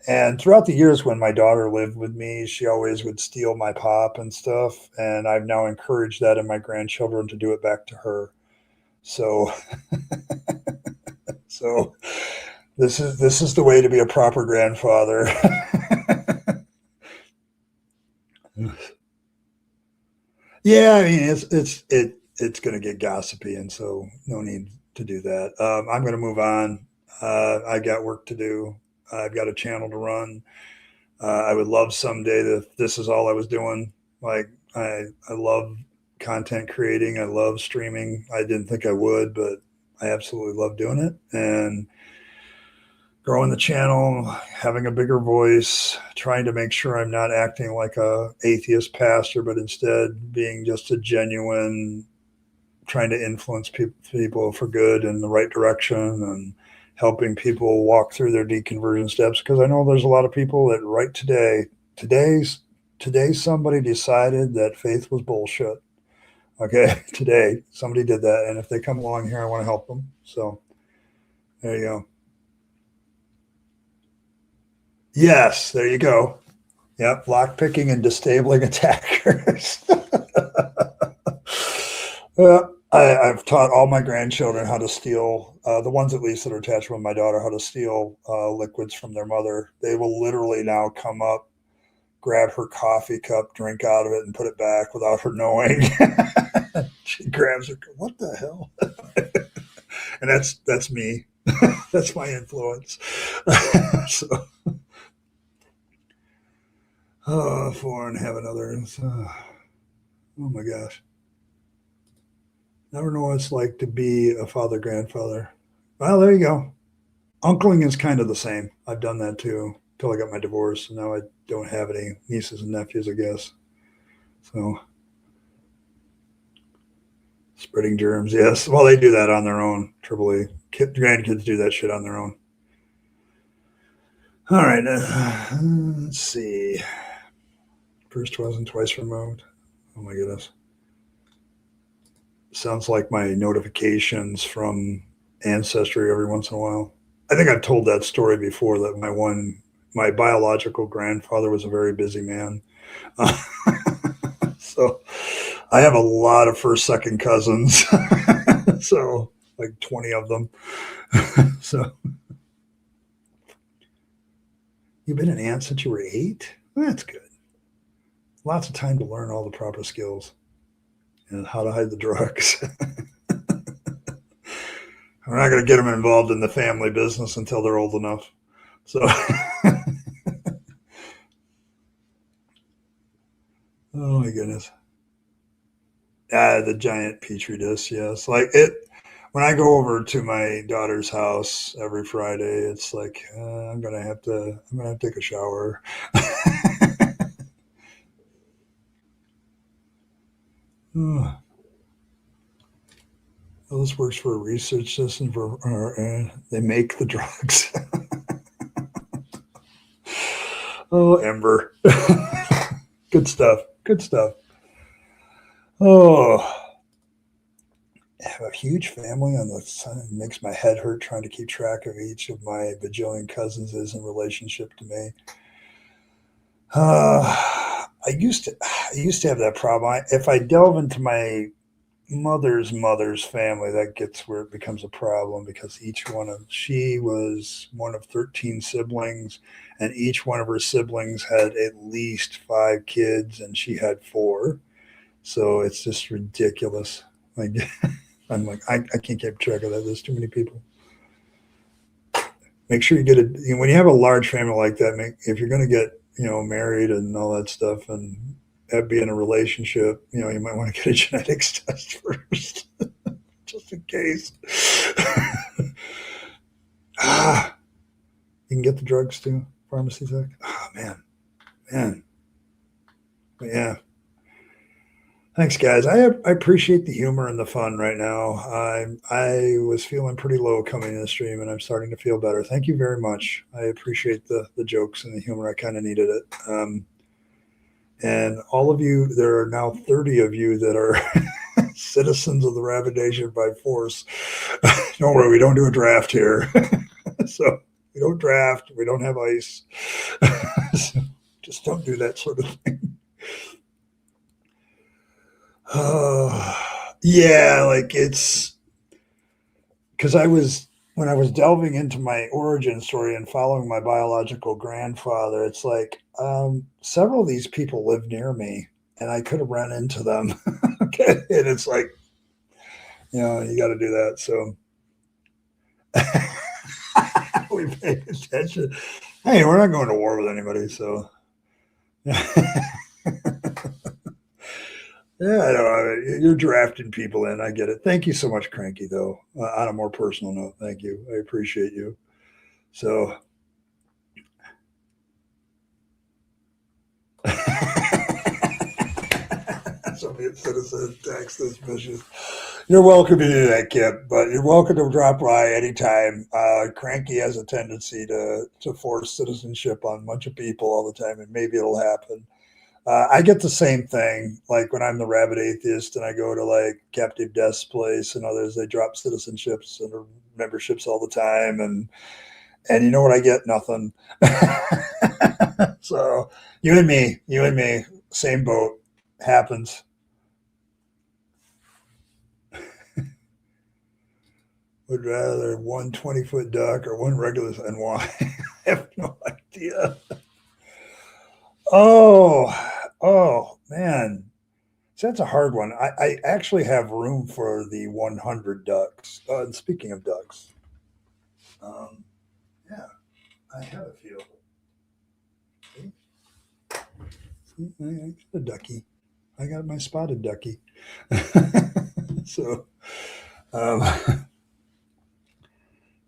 And throughout the years when my daughter lived with me, she always would steal my pop and stuff. And I've now encouraged that in my grandchildren to do it back to her. So, so this is the way to be a proper grandfather. Yeah, I mean it's going to get gossipy, and so no need to do that. I'm going to move on. I got work to do. I've got a channel to run. I would love someday that this is all I was doing. Like I love content creating. I love streaming. I didn't think I would, but I absolutely love doing it and growing the channel, having a bigger voice, trying to make sure I'm not acting like a atheist pastor, but instead being just a genuine, trying to influence people for good in the right direction and helping people walk through their deconversion steps. Because I know there's a lot of people that right today somebody decided that faith was bullshit. Okay, today somebody did that, and if they come along here, I want to help them. So there you go. Yes, there you go. Yep, lock picking and disabling attackers. I've taught all my grandchildren how to steal, the ones at least that are attached with my daughter, how to steal liquids from their mother. They will literally now come up, grab her coffee cup, drink out of it, and put it back without her knowing. She grabs her. What the hell? And that's me. That's my influence. So, For and have another. Oh my gosh. Never know what it's like to be a father, grandfather. Well, there you go. Uncling is kind of the same. I've done that too until I got my divorce. And now I don't have any nieces and nephews, I guess. So spreading germs, yes. Well, they do that on their own. Triple A. Grandkids do that shit on their own. All right. Let's see. First wasn't twice removed. Oh my goodness. Sounds like my notifications from Ancestry every once in a while. I think I've told that story before that my biological grandfather was a very busy man. So I have a lot of first, second cousins. So like 20 of them. So you've been an aunt since you were 8? That's good. Lots of time to learn all the proper skills and how to hide the drugs. We're not going to get them involved in the family business until they're old enough. So, oh my goodness. The giant petri dish, yes. Like it, when I go over to my daughter's house every Friday, it's like, I'm going to have to take a shower. Oh, well, this works for a research system they make the drugs. Oh, Ember. Good stuff. Good stuff. Oh, I have a huge family on the sun. It makes my head hurt trying to keep track of each of my bajillion cousins is in relationship to me. I used to have that problem. If I delve into my mother's family, that gets where it becomes a problem because she was one of 13 siblings, and each one of her siblings had at least 5 kids, and she had 4. So it's just ridiculous. Like I'm like, I can't keep track of that. There's too many people. Make sure you get it when you have a large family like that. If you're going to get married and all that stuff, and be in a relationship, you might want to get a genetics test first, just in case. You can get the drugs too. Pharmacy tech. Oh man. But yeah. Thanks, guys. I appreciate the humor and the fun right now. I was feeling pretty low coming in the stream, and I'm starting to feel better. Thank you very much. I appreciate the jokes and the humor. I kind of needed it. And all of you, there are now 30 of you that are citizens of the Rabyd Nation by force. Don't worry, we don't do a draft here. So we don't draft. We don't have ice. So just don't do that sort of thing. Yeah, like it's because when I was delving into my origin story and following my biological grandfather, it's like several of these people live near me, and I could have run into them. Okay, and it's like, you got to do that. So we pay attention. Hey, we're not going to war with anybody, so. Yeah, I know. You're drafting people in. I get it. Thank you so much, Cranky, though. On a more personal note, thank you. I appreciate you. So, Soviet citizen tax suspicious. You're welcome to do that, Kip, but you're welcome to drop by anytime. Cranky has a tendency to force citizenship on a bunch of people all the time, and maybe it'll happen. I get the same thing, like when I'm the Rabyd Atheist and I go to like Captive Death's place and others, they drop citizenships and memberships all the time, and you know what I get? Nothing. So you and me, same boat. Happens. Would rather one 20-foot duck or one regular, and why? I have no idea. Oh man. So that's a hard one. I actually have room for the 100 ducks. And speaking of ducks, yeah, I have a few. I got a ducky. I got my spotted ducky. So, um,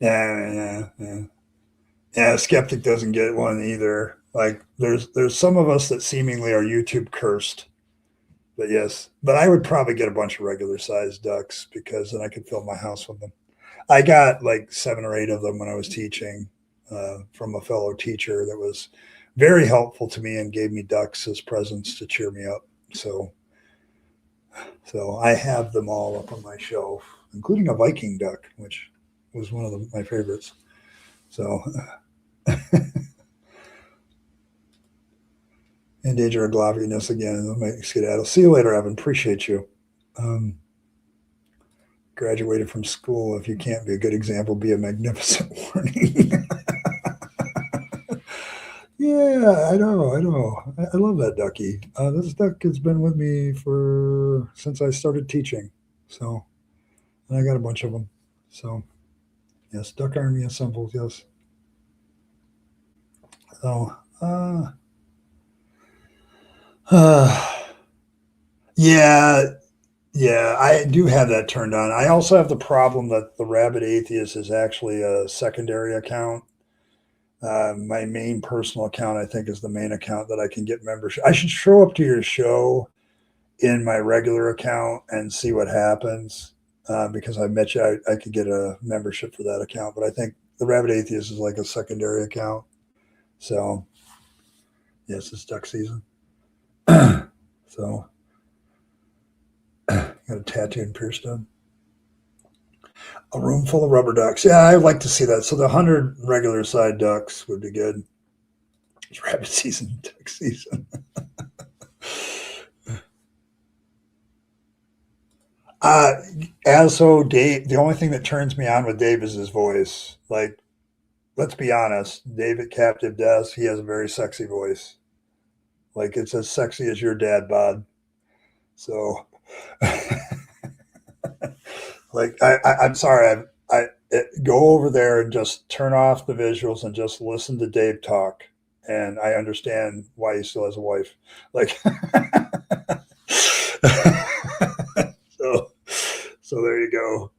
yeah. Skeptic doesn't get one either. Like there's some of us that seemingly are YouTube cursed. But yes, but I would probably get a bunch of regular sized ducks because then I could fill my house with them. I got like 7 or 8 of them when I was teaching from a fellow teacher that was very helpful to me and gave me ducks as presents to cheer me up. So I have them all up on my shelf, including a Viking duck, which was one of my favorites. So, in danger of globbiness again. Make skedaddle. See you later, Evan. Appreciate you. Um, Graduated from school. If you can't be a good example, be a magnificent warning. Yeah, I know. I love that ducky. This duck has been with me for since I started teaching. So, and I got a bunch of them. So, yes, duck army assembles. Yes. So, yeah, yeah, I do have that turned on. I also have the problem that the Rabyd Atheist is actually a secondary account. My main personal account, I think, is the main account that I can get membership. I should show up to your show in my regular account and see what happens because I bet you I could get a membership for that account. But I think the Rabyd Atheist is like a secondary account. So, yes, it's duck season. So, got a tattoo and pierced on. A room full of rubber ducks. Yeah, I'd like to see that. So the 100 regular side ducks would be good. It's rabbit season, duck season. As so Dave, the only thing that turns me on with Dave is his voice. Like, let's be honest, Dave at Captive Death, he has a very sexy voice. Like, it's as sexy as your dad, bod. So, like, I'm sorry, go over there and just turn off the visuals and just listen to Dave talk, and I understand why he still has a wife. Like, so, so there you go.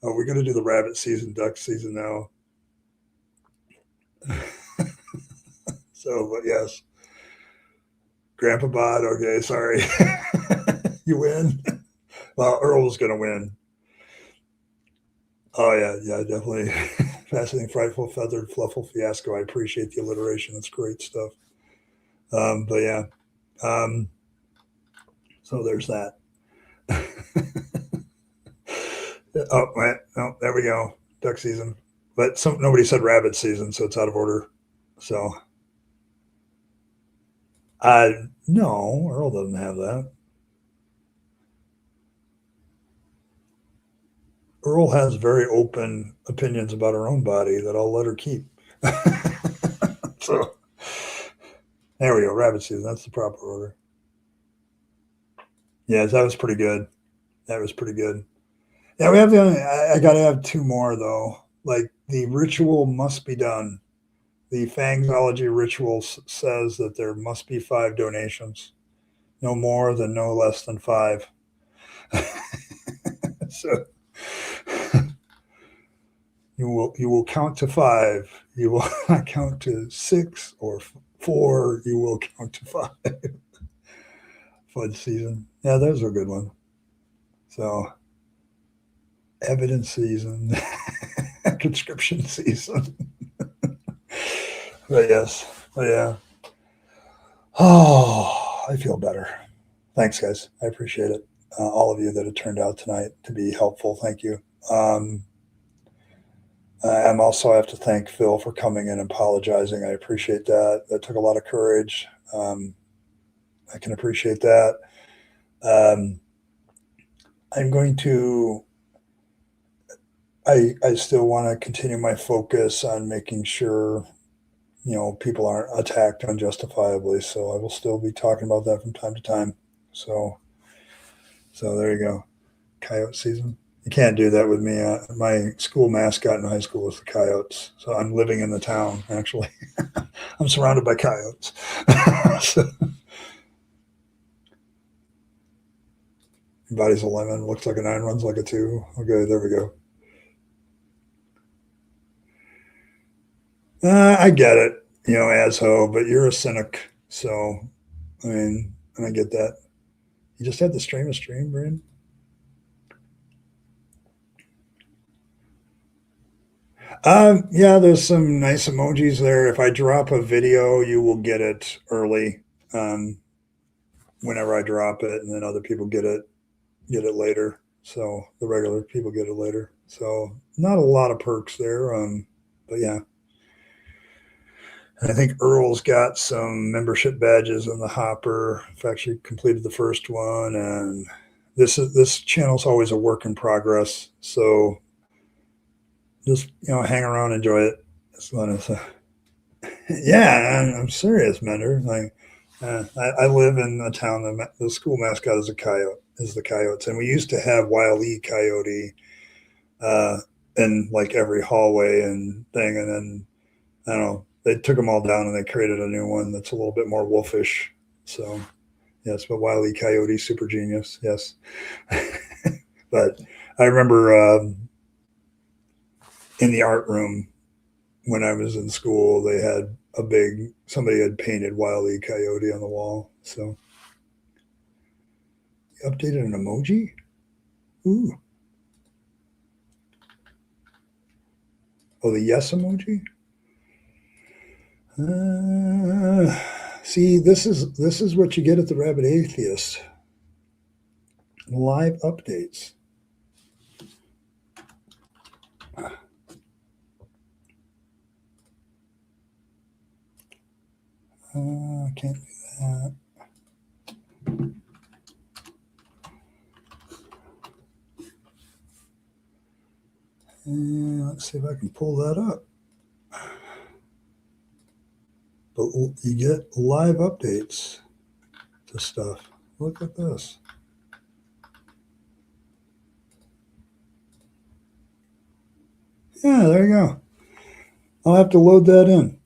Oh, we're gonna do the rabbit season, duck season now. So, but yes, Grandpa Bod. Okay, sorry, you win. Well, Earl's gonna win. Oh yeah, definitely. Fascinating, frightful, feathered, flufful fiasco. I appreciate the alliteration. That's great stuff. But yeah, um, so there's that. Oh, right. Oh, there we go. Duck season. But nobody said rabbit season, so it's out of order. So, no, Earl doesn't have that. Earl has very open opinions about her own body that I'll let her keep. So, there we go. Rabbit season. That's the proper order. Yeah, that was pretty good. That was pretty good. Yeah, we have the only. I got to have 2 more though. Like the ritual must be done. The Fangology ritual says that there must be 5 donations, no more than no less than 5. So you will count to 5. You will not count to 6 or 4. You will count to 5. Fudge season. Yeah, those are a good one. So evidence season, conscription season. But yes, but yeah. Oh, I feel better. Thanks, guys. I appreciate it. All of you that have turned out tonight to be helpful. Thank you. I'm also, I have to thank Phil for coming and apologizing. I appreciate that. That took a lot of courage. I can appreciate that. I'm going to, I still want to continue my focus on making sure, people aren't attacked unjustifiably. So I will still be talking about that from time to time. So there you go. Coyote season. You can't do that with me. My school mascot in high school was the coyotes. So I'm living in the town, actually. I'm surrounded by coyotes. So, body's a lemon, looks like a 9, runs like a 2. Okay, there we go. I get it, asshole, but you're a cynic. So, I mean, and I get that. You just had to stream a stream, Brand? Yeah, there's some nice emojis there. If I drop a video, you will get it early. Um, Whenever I drop it, and then other people get it later. So the regular people get it later. So not a lot of perks there. But yeah, and I think Earl's got some membership badges in the hopper. In fact, she completed the first one, and this channel's always a work in progress. So just hang around, enjoy it. That's what it's. Yeah, I'm serious, Mender. Like, I live in a town. The school mascot is a coyote. Is the coyotes, and we used to have Wile E. Coyote uh, in like every hallway and thing, and then I don't know. They took them all down and they created a new one that's a little bit more wolfish. So yes, but Wile E. Coyote, super genius. Yes, but I remember in the art room when I was in school, they had somebody had painted Wile E. Coyote on the wall. So updated an emoji. Ooh, oh, the yes emoji. See, this is what you get at the Rabyd Atheist. Live updates. Can't do that. Let's see if I can pull that up. But you get live updates to stuff. Look at this. Yeah, there you go. I'll have to load that in.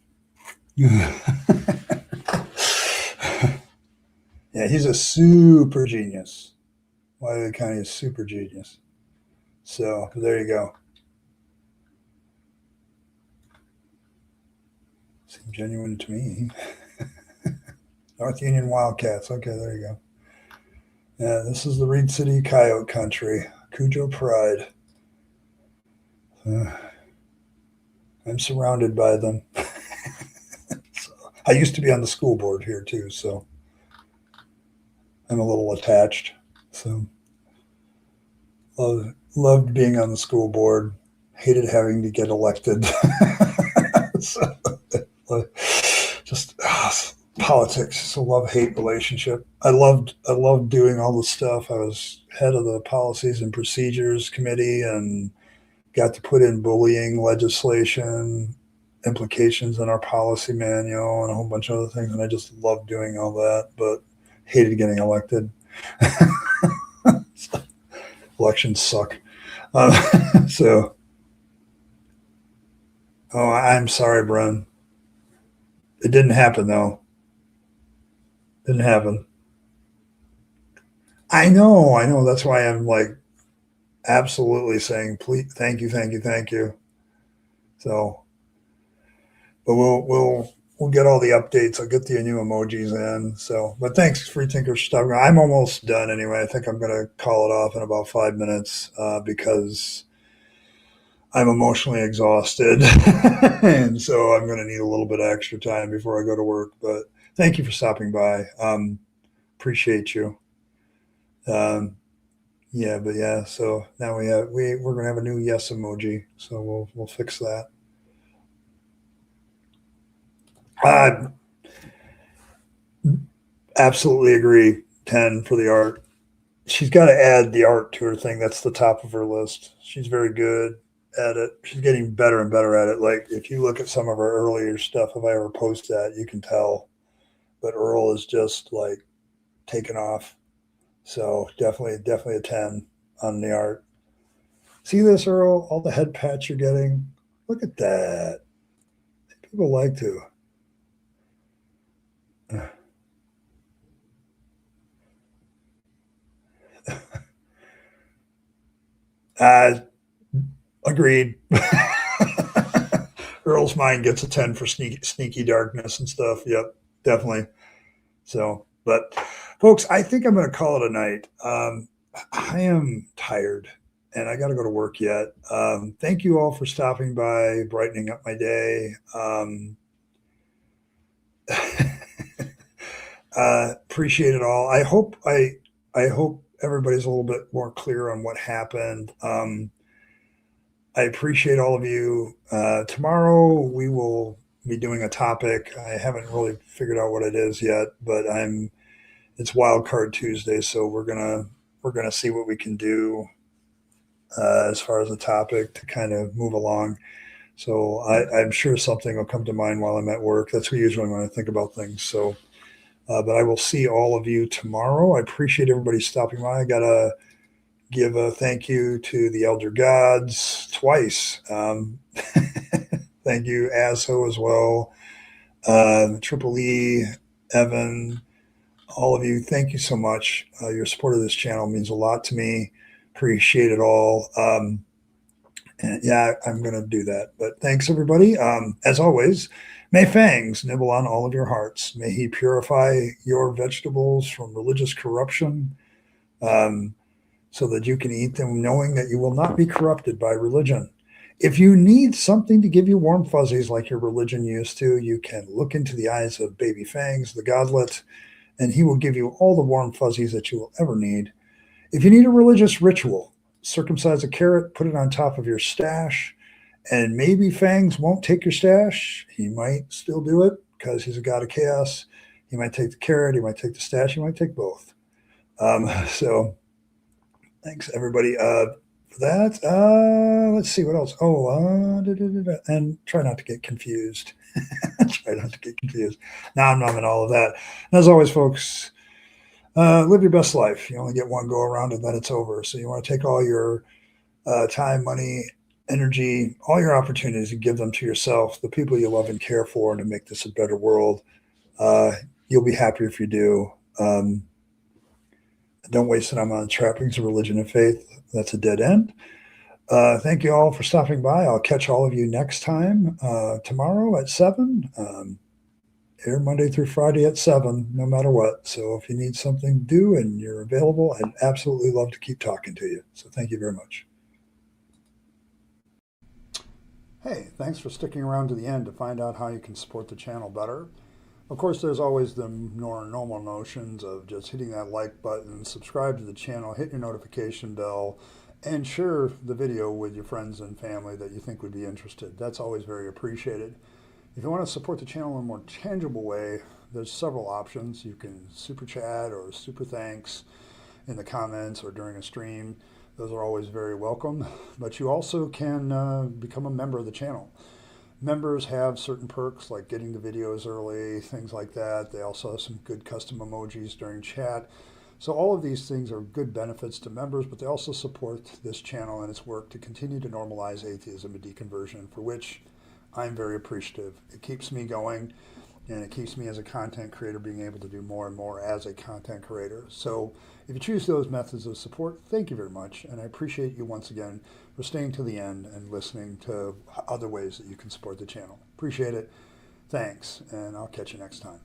Yeah, he's a super genius. Wiley County is super genius. So there you go. Seems genuine to me. North Union Wildcats. Okay, there you go. Yeah, this is the Reed City Coyote Country. Cujo Pride. I'm surrounded by them. So, I used to be on the school board here too, so I'm a little attached. So loved being on the school board. Hated having to get elected. So, just politics. It's a love-hate relationship. I loved doing all the stuff. I was head of the policies and procedures committee and got to put in bullying legislation, implications in our policy manual, and a whole bunch of other things. And I just loved doing all that, but hated getting elected. Elections suck. So, oh, I'm sorry, Bren. It didn't happen though. Didn't happen. I know, I know. That's why I'm like absolutely saying, please, thank you, thank you, thank you. So, but we'll get all the updates. I'll get the new emojis in. So, but thanks, Free Thinker stuff. I'm almost done anyway. I think I'm going to call it off in about 5 minutes because I'm emotionally exhausted, and so I'm going to need a little bit of extra time before I go to work. But thank you for stopping by. Appreciate you. Um, yeah, but yeah. So now we're going to have a new yes emoji. So we'll fix that. I absolutely agree. 10 for the art. She's got to add the art to her thing. That's the top of her list. She's very good at it. She's getting better and better at it. Like if you look at some of her earlier stuff, if I ever post that, you can tell. But Earl is just like taken off. So definitely a 10 on the art. See this, Earl? All the head pats you're getting. Look at that. People like to. Uh, Agreed. Earl's mind gets a 10 for sneaky darkness and stuff. Yep, definitely. So, but folks, I think I'm going to call it a night. I am tired and I got to go to work yet. Thank you all for stopping by, brightening up my day. Appreciate it all. I hope everybody's a little bit more clear on what happened. I appreciate all of you. Tomorrow we will be doing a topic. I haven't really figured out what it is yet, but it's Wild Card Tuesday, so we're gonna see what we can do as far as the topic to kind of move along. So I'm sure something will come to mind while I'm at work. That's usually when I think about things. So, but I will see all of you tomorrow. I appreciate everybody stopping by. I gotta give a thank you to the elder gods twice. Thank you, Aso, as well. Triple E, Evan, all of you, thank you so much. Your support of this channel means a lot to me. Appreciate it all. And yeah, I'm going to do that. But thanks, everybody. As always, may fangs nibble on all of your hearts. May he purify your vegetables from religious corruption. So that you can eat them knowing that you will not be corrupted by religion. If you need something to give you warm fuzzies like your religion used to, you can look into the eyes of Baby Fangs, the godlet, and he will give you all the warm fuzzies that you will ever need. If you need a religious ritual, circumcise a carrot, put it on top of your stash, and maybe Fangs won't take your stash. He might still do it because he's a god of chaos. He might take the carrot, he might take the stash, he might take both. So thanks, everybody, for that. Let's see what else. Oh, and try not to get confused. Try not to get confused. Now I'm in all of that. And as always, folks, live your best life. You only get one go around and then it's over. So you want to take all your time, money, energy, all your opportunities and give them to yourself, the people you love and care for, and to make this a better world. You'll be happier if you do. Don't waste it on trappings of religion and faith. That's a dead end. Thank you all for stopping by. I'll catch all of you next time, tomorrow at 7. Here Monday through Friday at 7, no matter what. So if you need something to do and you're available, I'd absolutely love to keep talking to you. So thank you very much. Hey, thanks for sticking around to the end to find out how you can support the channel better. Of course, there's always the normal notions of just hitting that like button, subscribe to the channel, hit your notification bell, and share the video with your friends and family that you think would be interested. That's always very appreciated. If you want to support the channel in a more tangible way, there's several options. You can super chat or super thanks in the comments or during a stream. Those are always very welcome. But you also can become a member of the channel. Members have certain perks like getting the videos early, things like that. They also have some good custom emojis during chat. So all of these things are good benefits to members, but they also support this channel and its work to continue to normalize atheism and deconversion, for which I'm very appreciative. It keeps me going, and it keeps me as a content creator being able to do more and more as a content creator. So if you choose those methods of support, thank you very much. And I appreciate you once again for staying to the end and listening to other ways that you can support the channel. Appreciate it. Thanks, and I'll catch you next time.